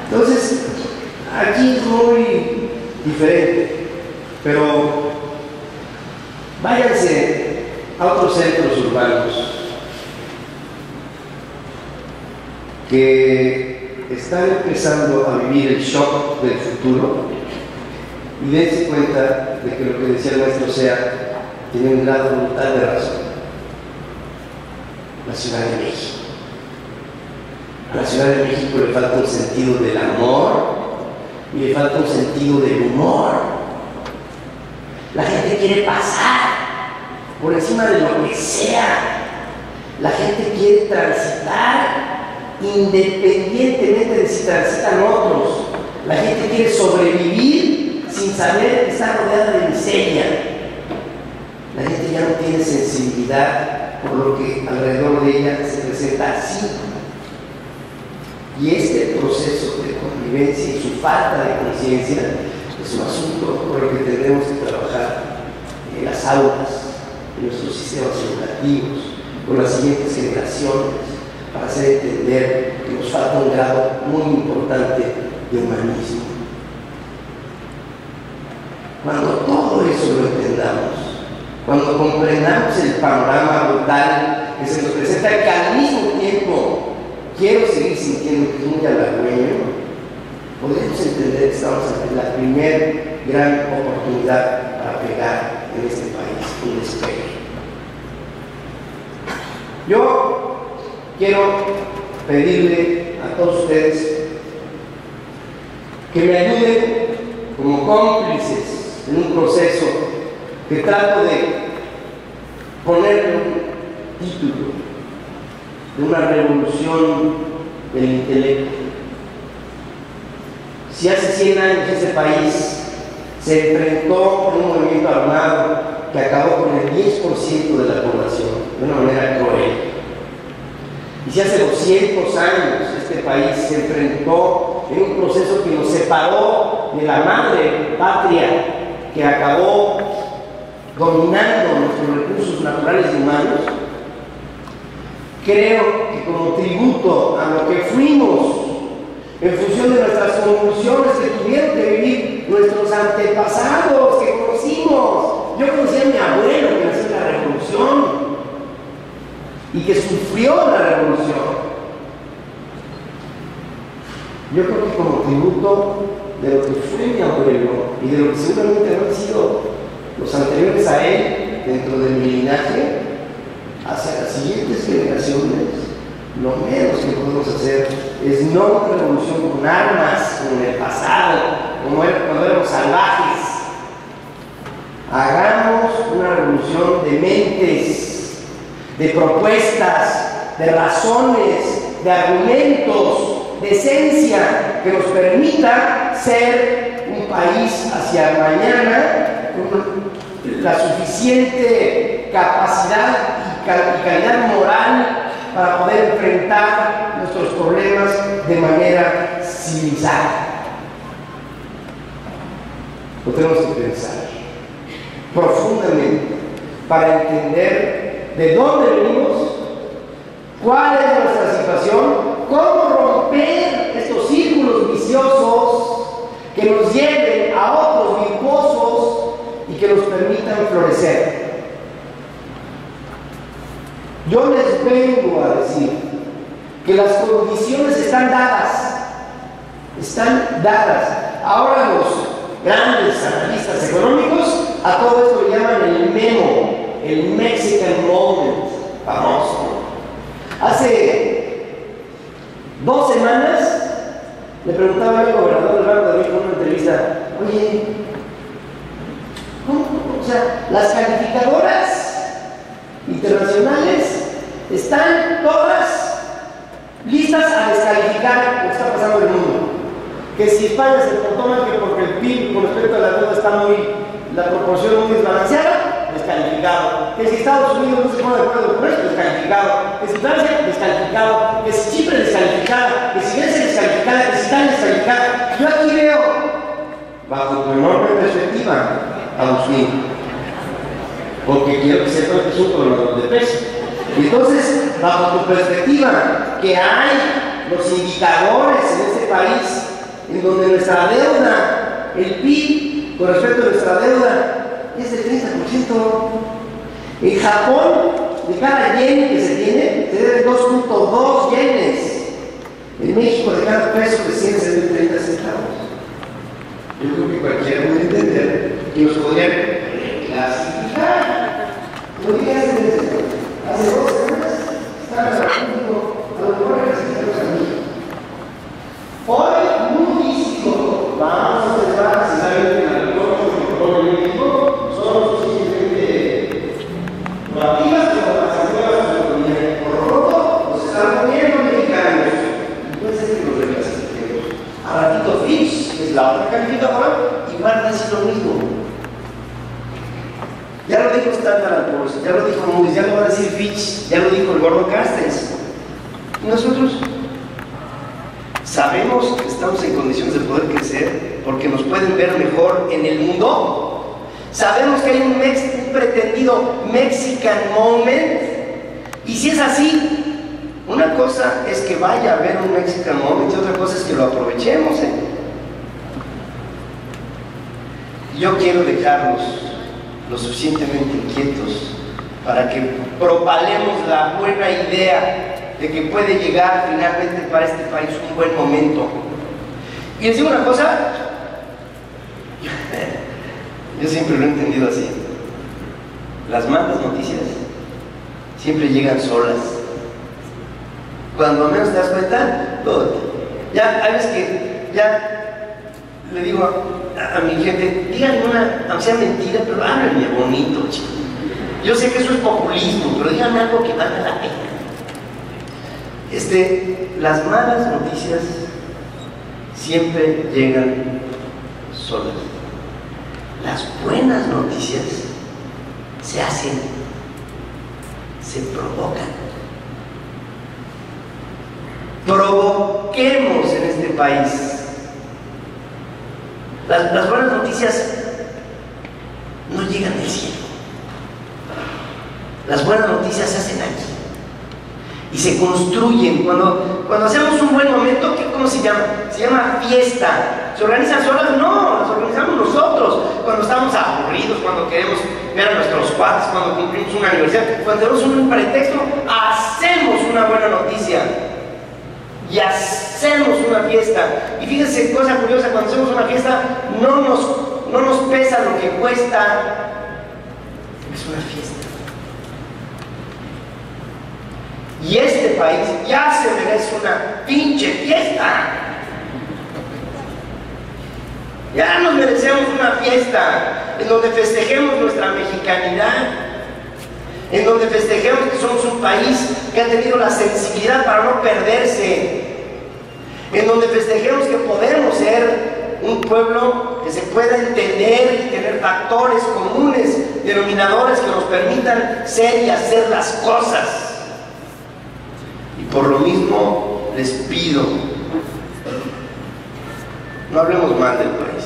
Entonces, aquí es muy diferente, pero váyanse a otros centros urbanos que están empezando a vivir el shock del futuro y dense cuenta de que lo que decía el maestro Sea tiene un grado brutal de razón. La Ciudad de México. A la Ciudad de México le falta un sentido del amor y le falta un sentido del humor. La gente quiere pasar por encima de lo que sea. La gente quiere transitar independientemente de si transitan otros. La gente quiere sobrevivir sin saber que está rodeada de miseria. La gente ya no tiene sensibilidad por lo que alrededor de ella se presenta así. Y este proceso de convivencia y su falta de conciencia es un asunto por el que tendremos que trabajar en las aulas, en nuestros sistemas educativos, con las siguientes generaciones, para hacer entender que nos falta un grado muy importante de humanismo. Cuando todo eso lo entendamos, cuando comprendamos el panorama brutal que se nos presenta y que al mismo tiempo quiero seguir sintiendo que es muy halagüeño, podemos entender que estamos ante la primera gran oportunidad para pegar en este país un despegue. Yo quiero pedirle a todos ustedes que me ayuden como cómplices en un proceso que trato de ponerle un título de una revolución del intelecto. Si hace 100 años ese país se enfrentó con un movimiento armado que acabó con el 10% de la población de una manera cruel, y si hace 200 años este país se enfrentó en un proceso que nos separó de la madre patria, que acabó dominando nuestros recursos naturales y humanos, creo que como tributo a lo que fuimos, en función de nuestras convulsiones que tuvieron que vivir nuestros antepasados que conocimos. Yo conocí a mi abuelo que nació en la Revolución y que sufrió la Revolución. Yo creo que como tributo de lo que fue mi abuelo y de lo que seguramente han sido los anteriores a él dentro de mi linaje, hacia las siguientes generaciones, lo menos que podemos hacer es no una revolución con armas, como en el pasado, como cuando éramos salvajes. Hagamos una revolución de mentes, de propuestas, de razones, de argumentos, de esencia, que nos permita ser un país hacia mañana con la suficiente capacidad y calidad moral para poder enfrentar nuestros problemas de manera civilizada. Lo tenemos que pensar profundamente para entender de dónde venimos, cuál es nuestra situación, cómo romper estos círculos viciosos que nos lleven a otros virtuosos y que nos permitan florecer. Yo les vengo a decir que las condiciones están dadas. Ahora los grandes analistas económicos a todo esto le llaman el memo, el Mexican Moment, famoso. Hace 2 semanas le preguntaba al gobernador del Banco de México en una entrevista, oye, ¿cómo? O sea, las calificadoras internacionales están todas listas a descalificar lo que está pasando en el mundo. Que si España se portó mal, que porque el PIB con respecto a la deuda está la proporción muy desbalanceada, descalificado. Que si Estados Unidos no se pone de acuerdo con esto, descalificado. Que si Francia, descalificado. Que si Chipre, descalificada. Que si Grecia, descalificada. Que si Italia, descalificada. Yo aquí veo, bajo tu enorme perspectiva, Agustín, porque quiero que sepas que es un problema de peso. Y entonces, bajo tu perspectiva, que hay los indicadores en este país en donde nuestra deuda, el PIB con respecto a nuestra deuda, es del 30%. En Japón, de cada yen que se tiene, se deben 2.2 yenes. En En México, de cada peso de 100 se ven 30 centavos. Yo creo que cualquiera puede entender que nos podrían clasificar. Hace 2 semanas estaba hablando a lo mejor clasificados a mí. Hoy, muchísimo, vamos a observar si saben que en el pueblo de México son lo suficientemente proactivas como las nuevas de la economía. Por lo pronto, nos están poniendo mexicanos. Y puede ser que nos reclasifiquemos. A ratito Fitch, que es la otra calificadora, igual va a decir lo mismo. Ya lo dijo Standard & Poor's, ya lo dijo Moody's, ya lo va a decir Fitch, ya lo dijo el gordo Carstens. ¿Y nosotros? ¿Sabemos que estamos en condiciones de poder crecer porque nos pueden ver mejor en el mundo? ¿Sabemos que hay un pretendido Mexican Moment? Y si es así, una cosa es que vaya a haber un Mexican Moment y otra cosa es que lo aprovechemos. Yo quiero dejarlos lo suficientemente inquietos para que propalemos la buena idea de que puede llegar finalmente para este país un buen momento. Y les digo una cosa, yo siempre lo he entendido así: las malas noticias siempre llegan solas. Cuando menos te das cuenta, todo. Ya, hay veces que ya le digo a mi gente, díganme una, aunque sea mentira, pero háblenme bonito, chico. Yo sé que eso es populismo, pero díganme algo que valga la pena. Las malas noticias siempre llegan solas. Las buenas noticias se hacen, se provocan. Provoquemos en este país. Las buenas noticias no llegan del cielo. Las buenas noticias se hacen aquí y se construyen. Cuando hacemos un buen momento, ¿cómo se llama? Se llama fiesta. ¿Se organizan solas? No, las organizamos nosotros. Cuando estamos aburridos, cuando queremos ver a nuestros cuates, cuando cumplimos una aniversario, cuando tenemos un pretexto, hacemos una buena noticia y hacemos una fiesta. Y fíjense, cosa curiosa, cuando hacemos una fiesta no nos pesa lo que cuesta. Es una fiesta. Y este país ya se merece una pinche fiesta. Ya nos merecemos una fiesta en donde festejemos nuestra mexicanidad, en donde festejemos que somos un país que ha tenido la sensibilidad para no perderse, en donde festejemos que podemos ser un pueblo que se pueda entender y tener factores comunes, denominadores que nos permitan ser y hacer las cosas. Y por lo mismo les pido, no hablemos mal del país.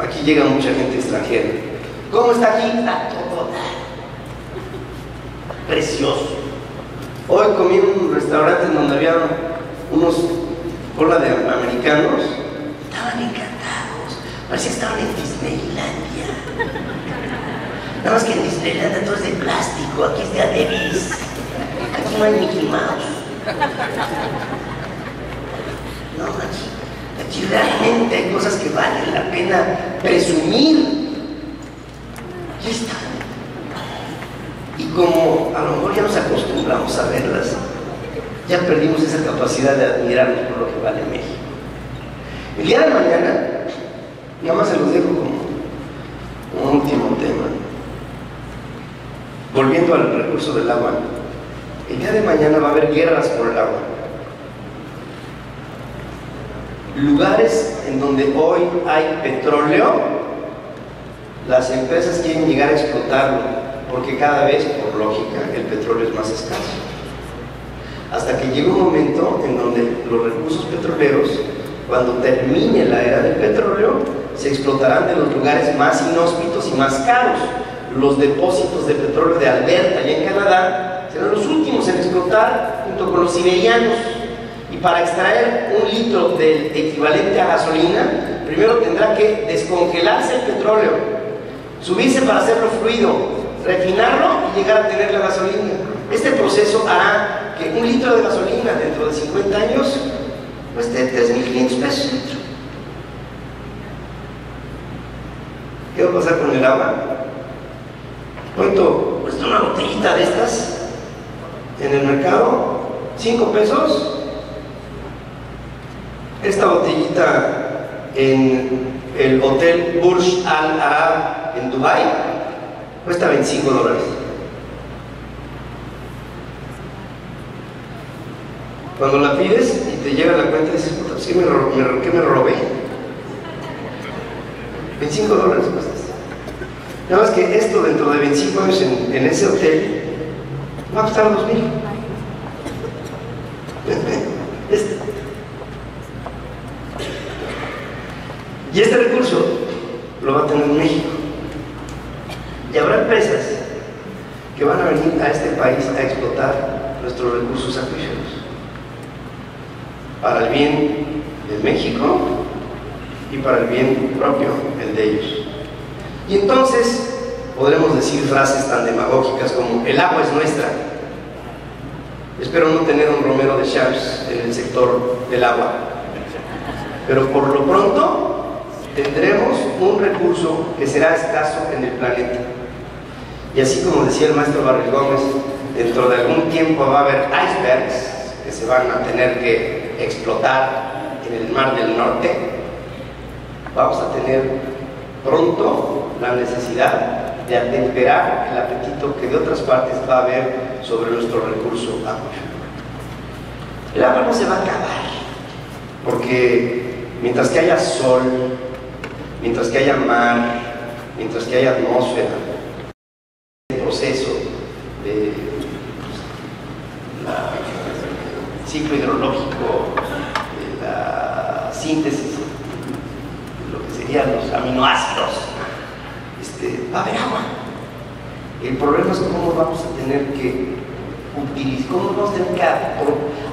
Aquí llega mucha gente extranjera. ¿Cómo está aquí? Está todo precioso. Hoy comí en un restaurante en donde había unos cola de americanos. Estaban encantados. Parecía que estaban en Disneylandia. Nada más que en Disneylandia todo es de plástico. Aquí es de adevis. Aquí no hay Mickey Mouse. No, aquí realmente hay cosas que valen la pena presumir. Ya está. Y como a lo mejor ya nos acostumbramos a verlas, ya perdimos esa capacidad de admirarnos por lo que vale México. El día de mañana, nada más se los dejo como un último tema. Volviendo al recurso del agua, el día de mañana va a haber guerras por el agua. Lugares en donde hoy hay petróleo, las empresas quieren llegar a explotarlo, porque cada vez, por lógica, el petróleo es más escaso. Hasta que llegue un momento en donde los recursos petroleros, cuando termine la era del petróleo, se explotarán de los lugares más inhóspitos y más caros. Los depósitos de petróleo de Alberta, allá en Canadá, serán los últimos en explotar junto con los siberianos. Y para extraer 1 litro del equivalente a gasolina, primero tendrá que descongelarse el petróleo, subirse para hacerlo fluido, refinarlo y llegar a tener la gasolina. Este proceso hará que 1 litro de gasolina dentro de 50 años cueste 3.500 pesos el litro. ¿Qué va a pasar con el agua? ¿Cuánto cuesta una botellita de estas en el mercado? 5 pesos. Esta botellita en el Hotel Burj Al Arab en Dubái cuesta $25. Cuando la pides y te llega la cuenta, dices, puta, ¿sí ¿qué me robé? $25 cuesta. Nada más que esto dentro de 25 años en ese hotel va a costar $2,000. Y este recurso lo va a tener México. Y habrá empresas que van a venir a este país a explotar nuestros recursos acuíferos para el bien de México y para el bien propio, el de ellos. Y entonces podremos decir frases tan demagógicas como el agua es nuestra. Espero no tener un Romero de Champs en el sector del agua, pero por lo pronto tendremos un recurso que será escaso en el planeta. Y así como decía el maestro Barril Gómez, dentro de algún tiempo va a haber icebergs que se van a tener que explotar en el Mar del Norte. Vamos a tener pronto la necesidad de atemperar el apetito que de otras partes va a haber sobre nuestro recurso acuífero. El agua no se va a acabar, porque mientras que haya sol, mientras que haya mar, mientras que haya atmósfera, el proceso de ciclo hidrológico, de la síntesis, de lo que serían los aminoácidos, va a haber agua. El problema es cómo vamos a tener que utilizar, cómo vamos a tener que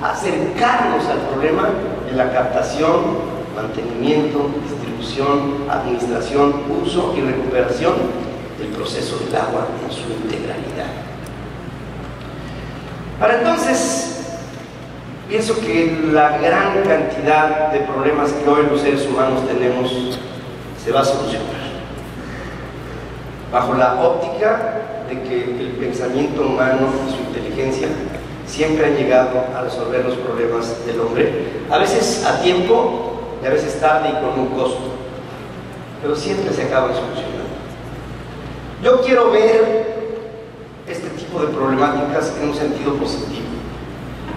acercarnos al problema de la captación, mantenimiento, distribución, administración, uso y recuperación del proceso del agua en su integralidad. Para entonces, pienso que la gran cantidad de problemas que hoy los seres humanos tenemos se va a solucionar bajo la óptica de que el pensamiento humano y su inteligencia siempre han llegado a resolver los problemas del hombre, a veces a tiempo y a veces tarde y con un costo, pero siempre se acaban solucionando. Yo quiero ver este tipo de problemáticas en un sentido positivo.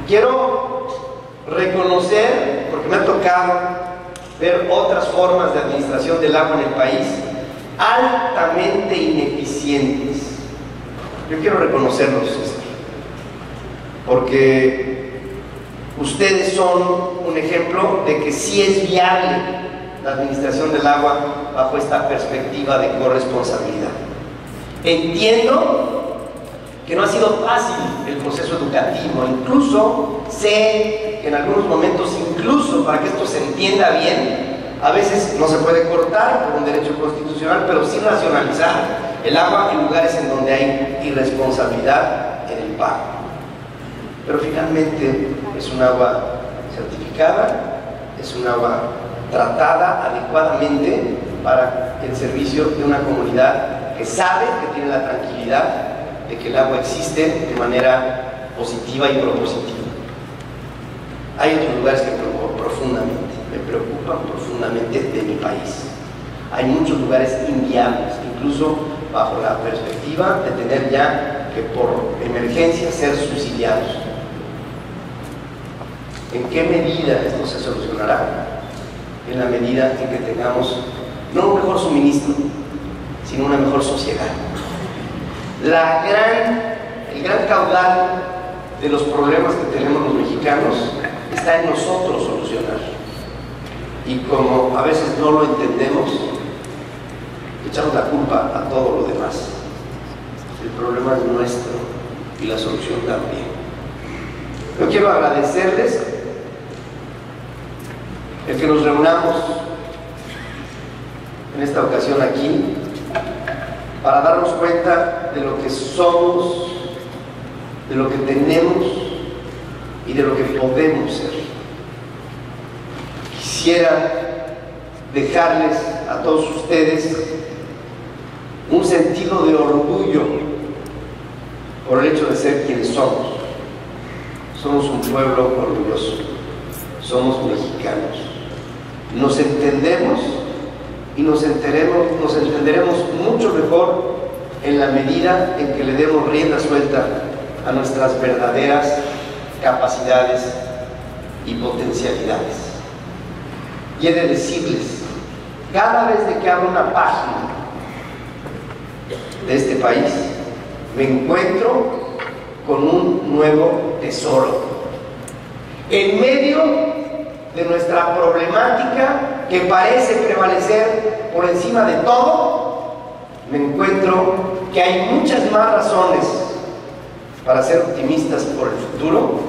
Quiero reconocer, porque me ha tocado ver otras formas de administración del agua en el país altamente ineficientes. Yo quiero reconocerlos, porque ustedes son un ejemplo de que sí es viable la administración del agua bajo esta perspectiva de corresponsabilidad. Entiendo que no ha sido fácil el proceso educativo, incluso sé que en algunos momentos, incluso para que esto se entienda bien, a veces no se puede cortar por un derecho constitucional, pero sí racionalizar el agua en lugares en donde hay irresponsabilidad en el pago. Pero finalmente es un agua certificada, es un agua tratada adecuadamente para el servicio de una comunidad que sabe, que tiene la tranquilidad de que el agua existe de manera positiva y propositiva. Hay otros lugares que me preocupan profundamente de mi país. Hay muchos lugares inviables, incluso bajo la perspectiva de tener ya que por emergencia ser subsidiados. ¿En qué medida esto se solucionará? En la medida en que tengamos no un mejor suministro, sino una mejor sociedad. El gran caudal de los problemas que tenemos los mexicanos está en nosotros solucionar. Y como a veces no lo entendemos, echamos la culpa a todo lo demás. El problema es nuestro y la solución también. Yo quiero agradecerles el que nos reunamos en esta ocasión aquí para darnos cuenta de lo que somos, de lo que tenemos y de lo que podemos ser. quisiera dejarles a todos ustedes un sentido de orgullo por el hecho de ser quienes somos. Somos un pueblo orgulloso, somos mexicanos. Nos entendemos y nos entenderemos mucho mejor en la medida en que le demos rienda suelta a nuestras verdaderas capacidades y potencialidades. Y he de decirles, cada vez de que abro una página de este país, me encuentro con un nuevo tesoro. En medio de nuestra problemática que parece prevalecer por encima de todo, me encuentro que hay muchas más razones para ser optimistas por el futuro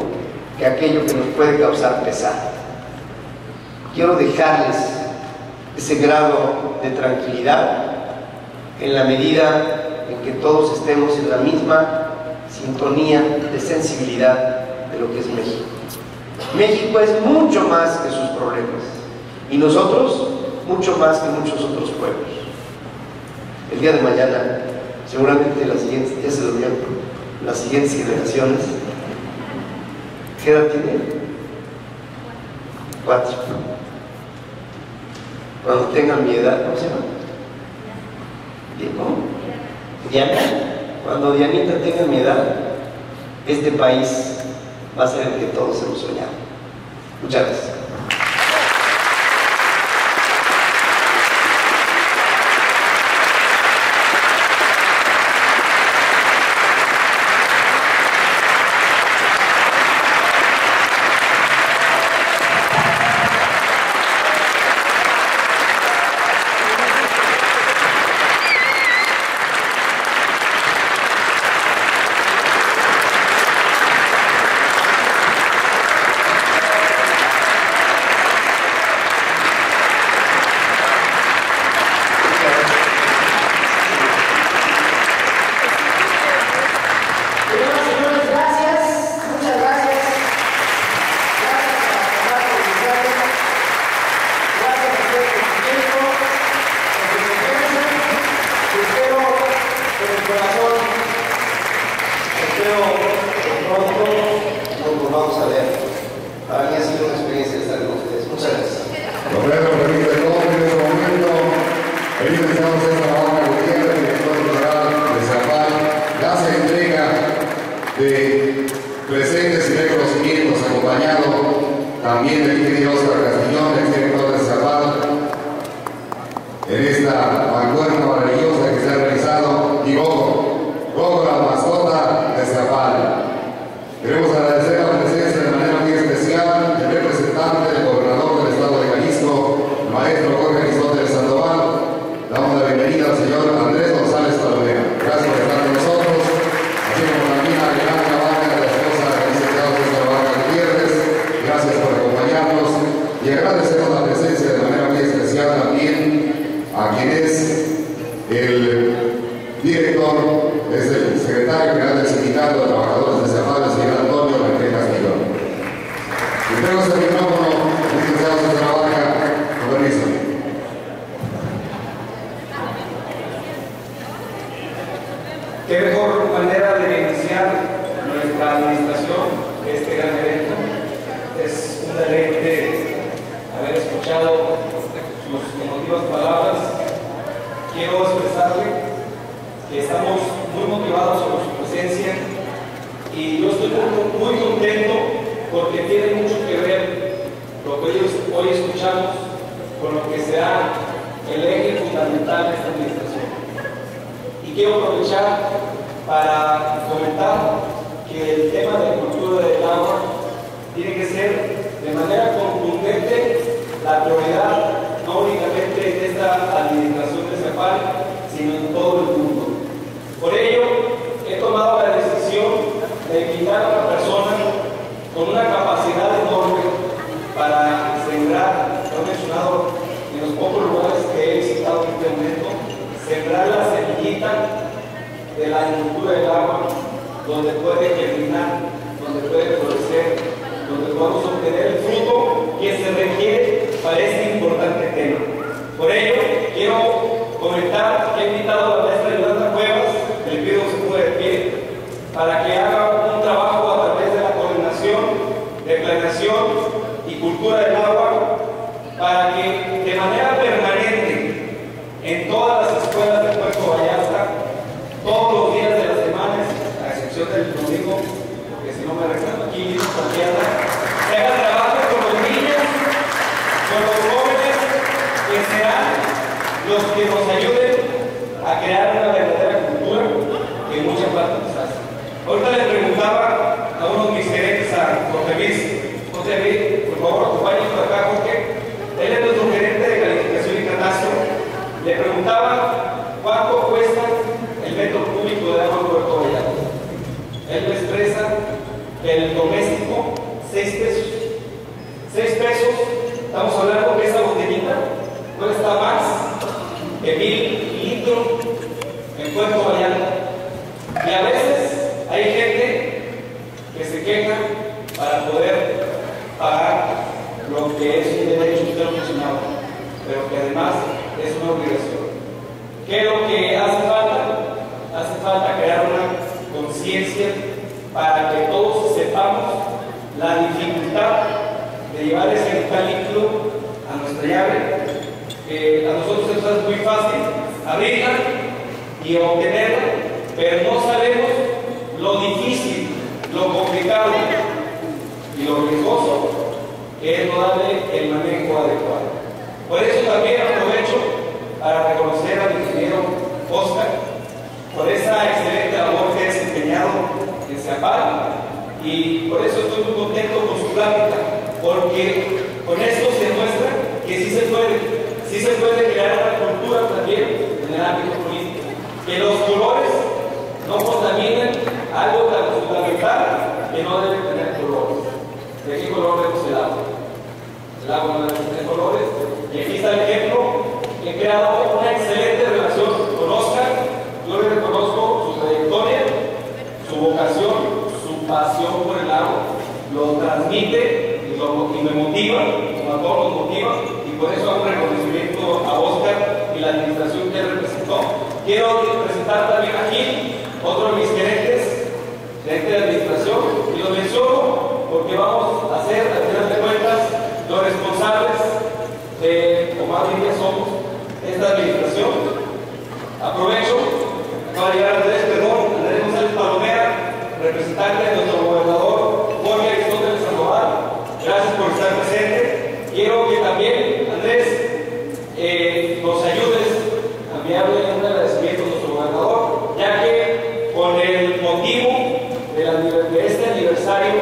que aquello que nos puede causar pesar. Quiero dejarles ese grado de tranquilidad en la medida en que todos estemos en la misma sintonía de sensibilidad de lo que es México. México es mucho más que sus problemas y nosotros mucho más que muchos otros pueblos. El día de mañana, seguramente las siguientes, ya se durmieron, las siguientes generaciones, ¿qué edad tienen? 4. Cuando tengan mi edad, ¿cómo se llama? ¿Cómo? Diana. Cuando Dianita tenga mi edad, este país va a ser el que todos hemos soñado. Muchas gracias. Qué mejor manera de iniciar nuestra administración que este gran evento. Es un deleite haber escuchado sus emotivas palabras. Quiero expresarle que estamos muy motivados por su presencia y yo estoy muy contento porque tiene mucho que ver lo que hoy escuchamos con lo que será el eje fundamental de esta administración. Y quiero aprovechar para comentar que el tema de cultura del agua tiene que ser de manera contundente la prioridad no únicamente en esta administración de CEPAL, sino en todo el mundo. Por ello, he tomado la decisión de invitar a una persona con una capacidad enorme para sembrar, lo he mencionado en los pocos lugares que he visitado en este momento, sembrar la semillita de la cultura del agua, donde puede germinar, donde puede florecer, donde podamos obtener el fruto que se requiere para de planeación y cultura del agua para que de manera permanente en todas las escuelas de Puerto Vallarta, todos los días de la semana, a excepción del domingo, porque si no me reclamo aquí mismo se haga trabajo con los niños, con los jóvenes, que serán los que nos ayuden a crear una verdadera cultura que en mucha parte nos hace. Ahorita le preguntaba a uno de mis gerentes, a Jorge Luis, por favor, acompáñenos por acá, Jorge. Él es nuestro gerente de calificación y catastro. Le preguntaba cuánto cuesta el metro cúbico de agua en Puerto Vallarta. Él me expresa que el doméstico, 6 pesos. 6 pesos, estamos hablando que esa botellita cuesta más que 1000 litros en Puerto Vallarta. Y a veces hay gente que se queja para poder pagar lo que es un derecho, usted lo mencionaba, pero que además es una obligación. ¿Qué es lo que hace falta? Hace falta crear una conciencia para que todos sepamos la dificultad de llevar ese vital líquido a nuestra llave. A nosotros eso es muy fácil abrirla y obtenerla, pero no sabemos lo difícil, lo complicado y lo riesgoso que es no darle el manejo adecuado. Por eso también aprovecho para reconocer al ingeniero Oscar por esa excelente labor que ha desempeñado en CEAPAL, y por eso estoy muy contento con su plática, porque con esto se demuestra que sí se puede crear una cultura también en el ámbito político, que los colores no contaminen algo tan fundamental que no debe tener colores. ¿De qué color vemos el agua? El agua no debe tener colores. Y aquí está el ejemplo. He creado una excelente relación con Oscar. Yo le reconozco su trayectoria, su vocación, su pasión por el agua. Lo transmite y me motiva, como a todos nos motiva, y por eso hago un reconocimiento a Oscar y la administración que él representó. Quiero presentar también aquí otro de mis gerentes de administración, y lo menciono porque vamos a ser, al final de cuentas, los responsables de, o más bien somos, esta administración. Aprovecho, acaba de llegar Andrés González Palomera, representante de nuestro gobernador Jorge Aristóteles Sandoval. Gracias por estar presente. Quiero que también, Andrés, nos ayudes a enviarle un agradecimiento a nuestro gobernador, ya que con el motivo de este aniversario,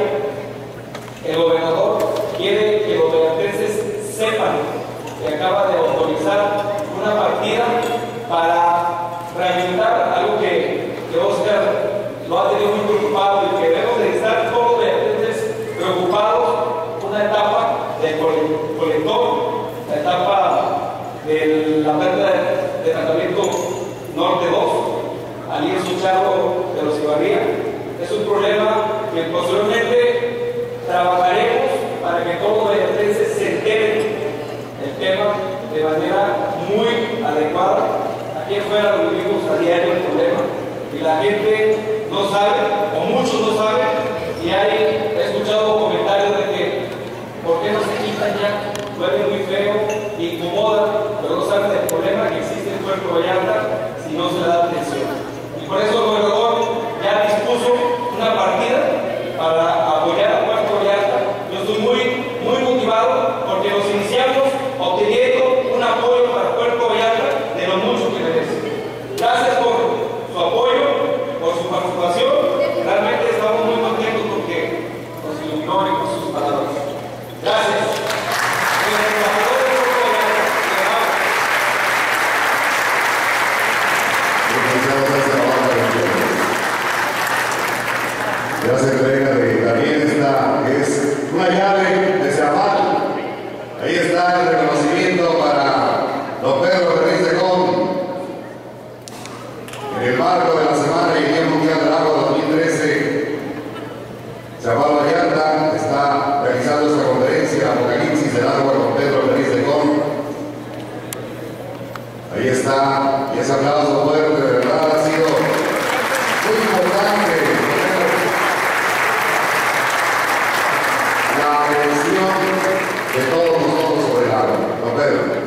el gobernador quiere que los vallartenses sepan que acaba de autorizar una partida para rehabilitar algo que Oscar lo ha tenido muy preocupado, y que debemos de estar todos los vallartenses preocupados. Una etapa del colector, la etapa de la planta de tratamiento Norte 2, allí en su charco de los Ibarría. Es un problema que posteriormente trabajaremos para que todos los vallartenses se enteren el tema de manera muy adecuada. Aquí afuera lo vivimos a diario el problema, y la gente no sabe, o muchos no saben, y he escuchado comentarios de que ¿por qué no se quitan ya? Huele muy feo, incomoda, pero no saben del problema que existe en Puerto Vallarta si no se le da atención. Y por eso el gobernador ya dispuso una partida para apoyar a Puerto Vallarta. Yo estoy muy motivado porque nos iniciamos obteniendo un apoyo para Puerto Vallarta de lo mucho que merece. Gracias por su apoyo, por su participación. Realmente estamos muy contentos porque nos iluminó y con sus palabras. Gracias. Ya se entrega también esta, es una llave de CEAPAL. Ahí está el reconocimiento para don Pedro Ferriz de Con. En el marco de la Semana y Día Mundial del Agua 2013, CEAPAL Vallarta está realizando esta conferencia, Apocalipsis del Agua con Pedro Ferriz de Con. Ahí está, y ese aplauso fuerte, de verdad, ha sido muy importante. de todos nosotros sobre el agua. Don Pedro.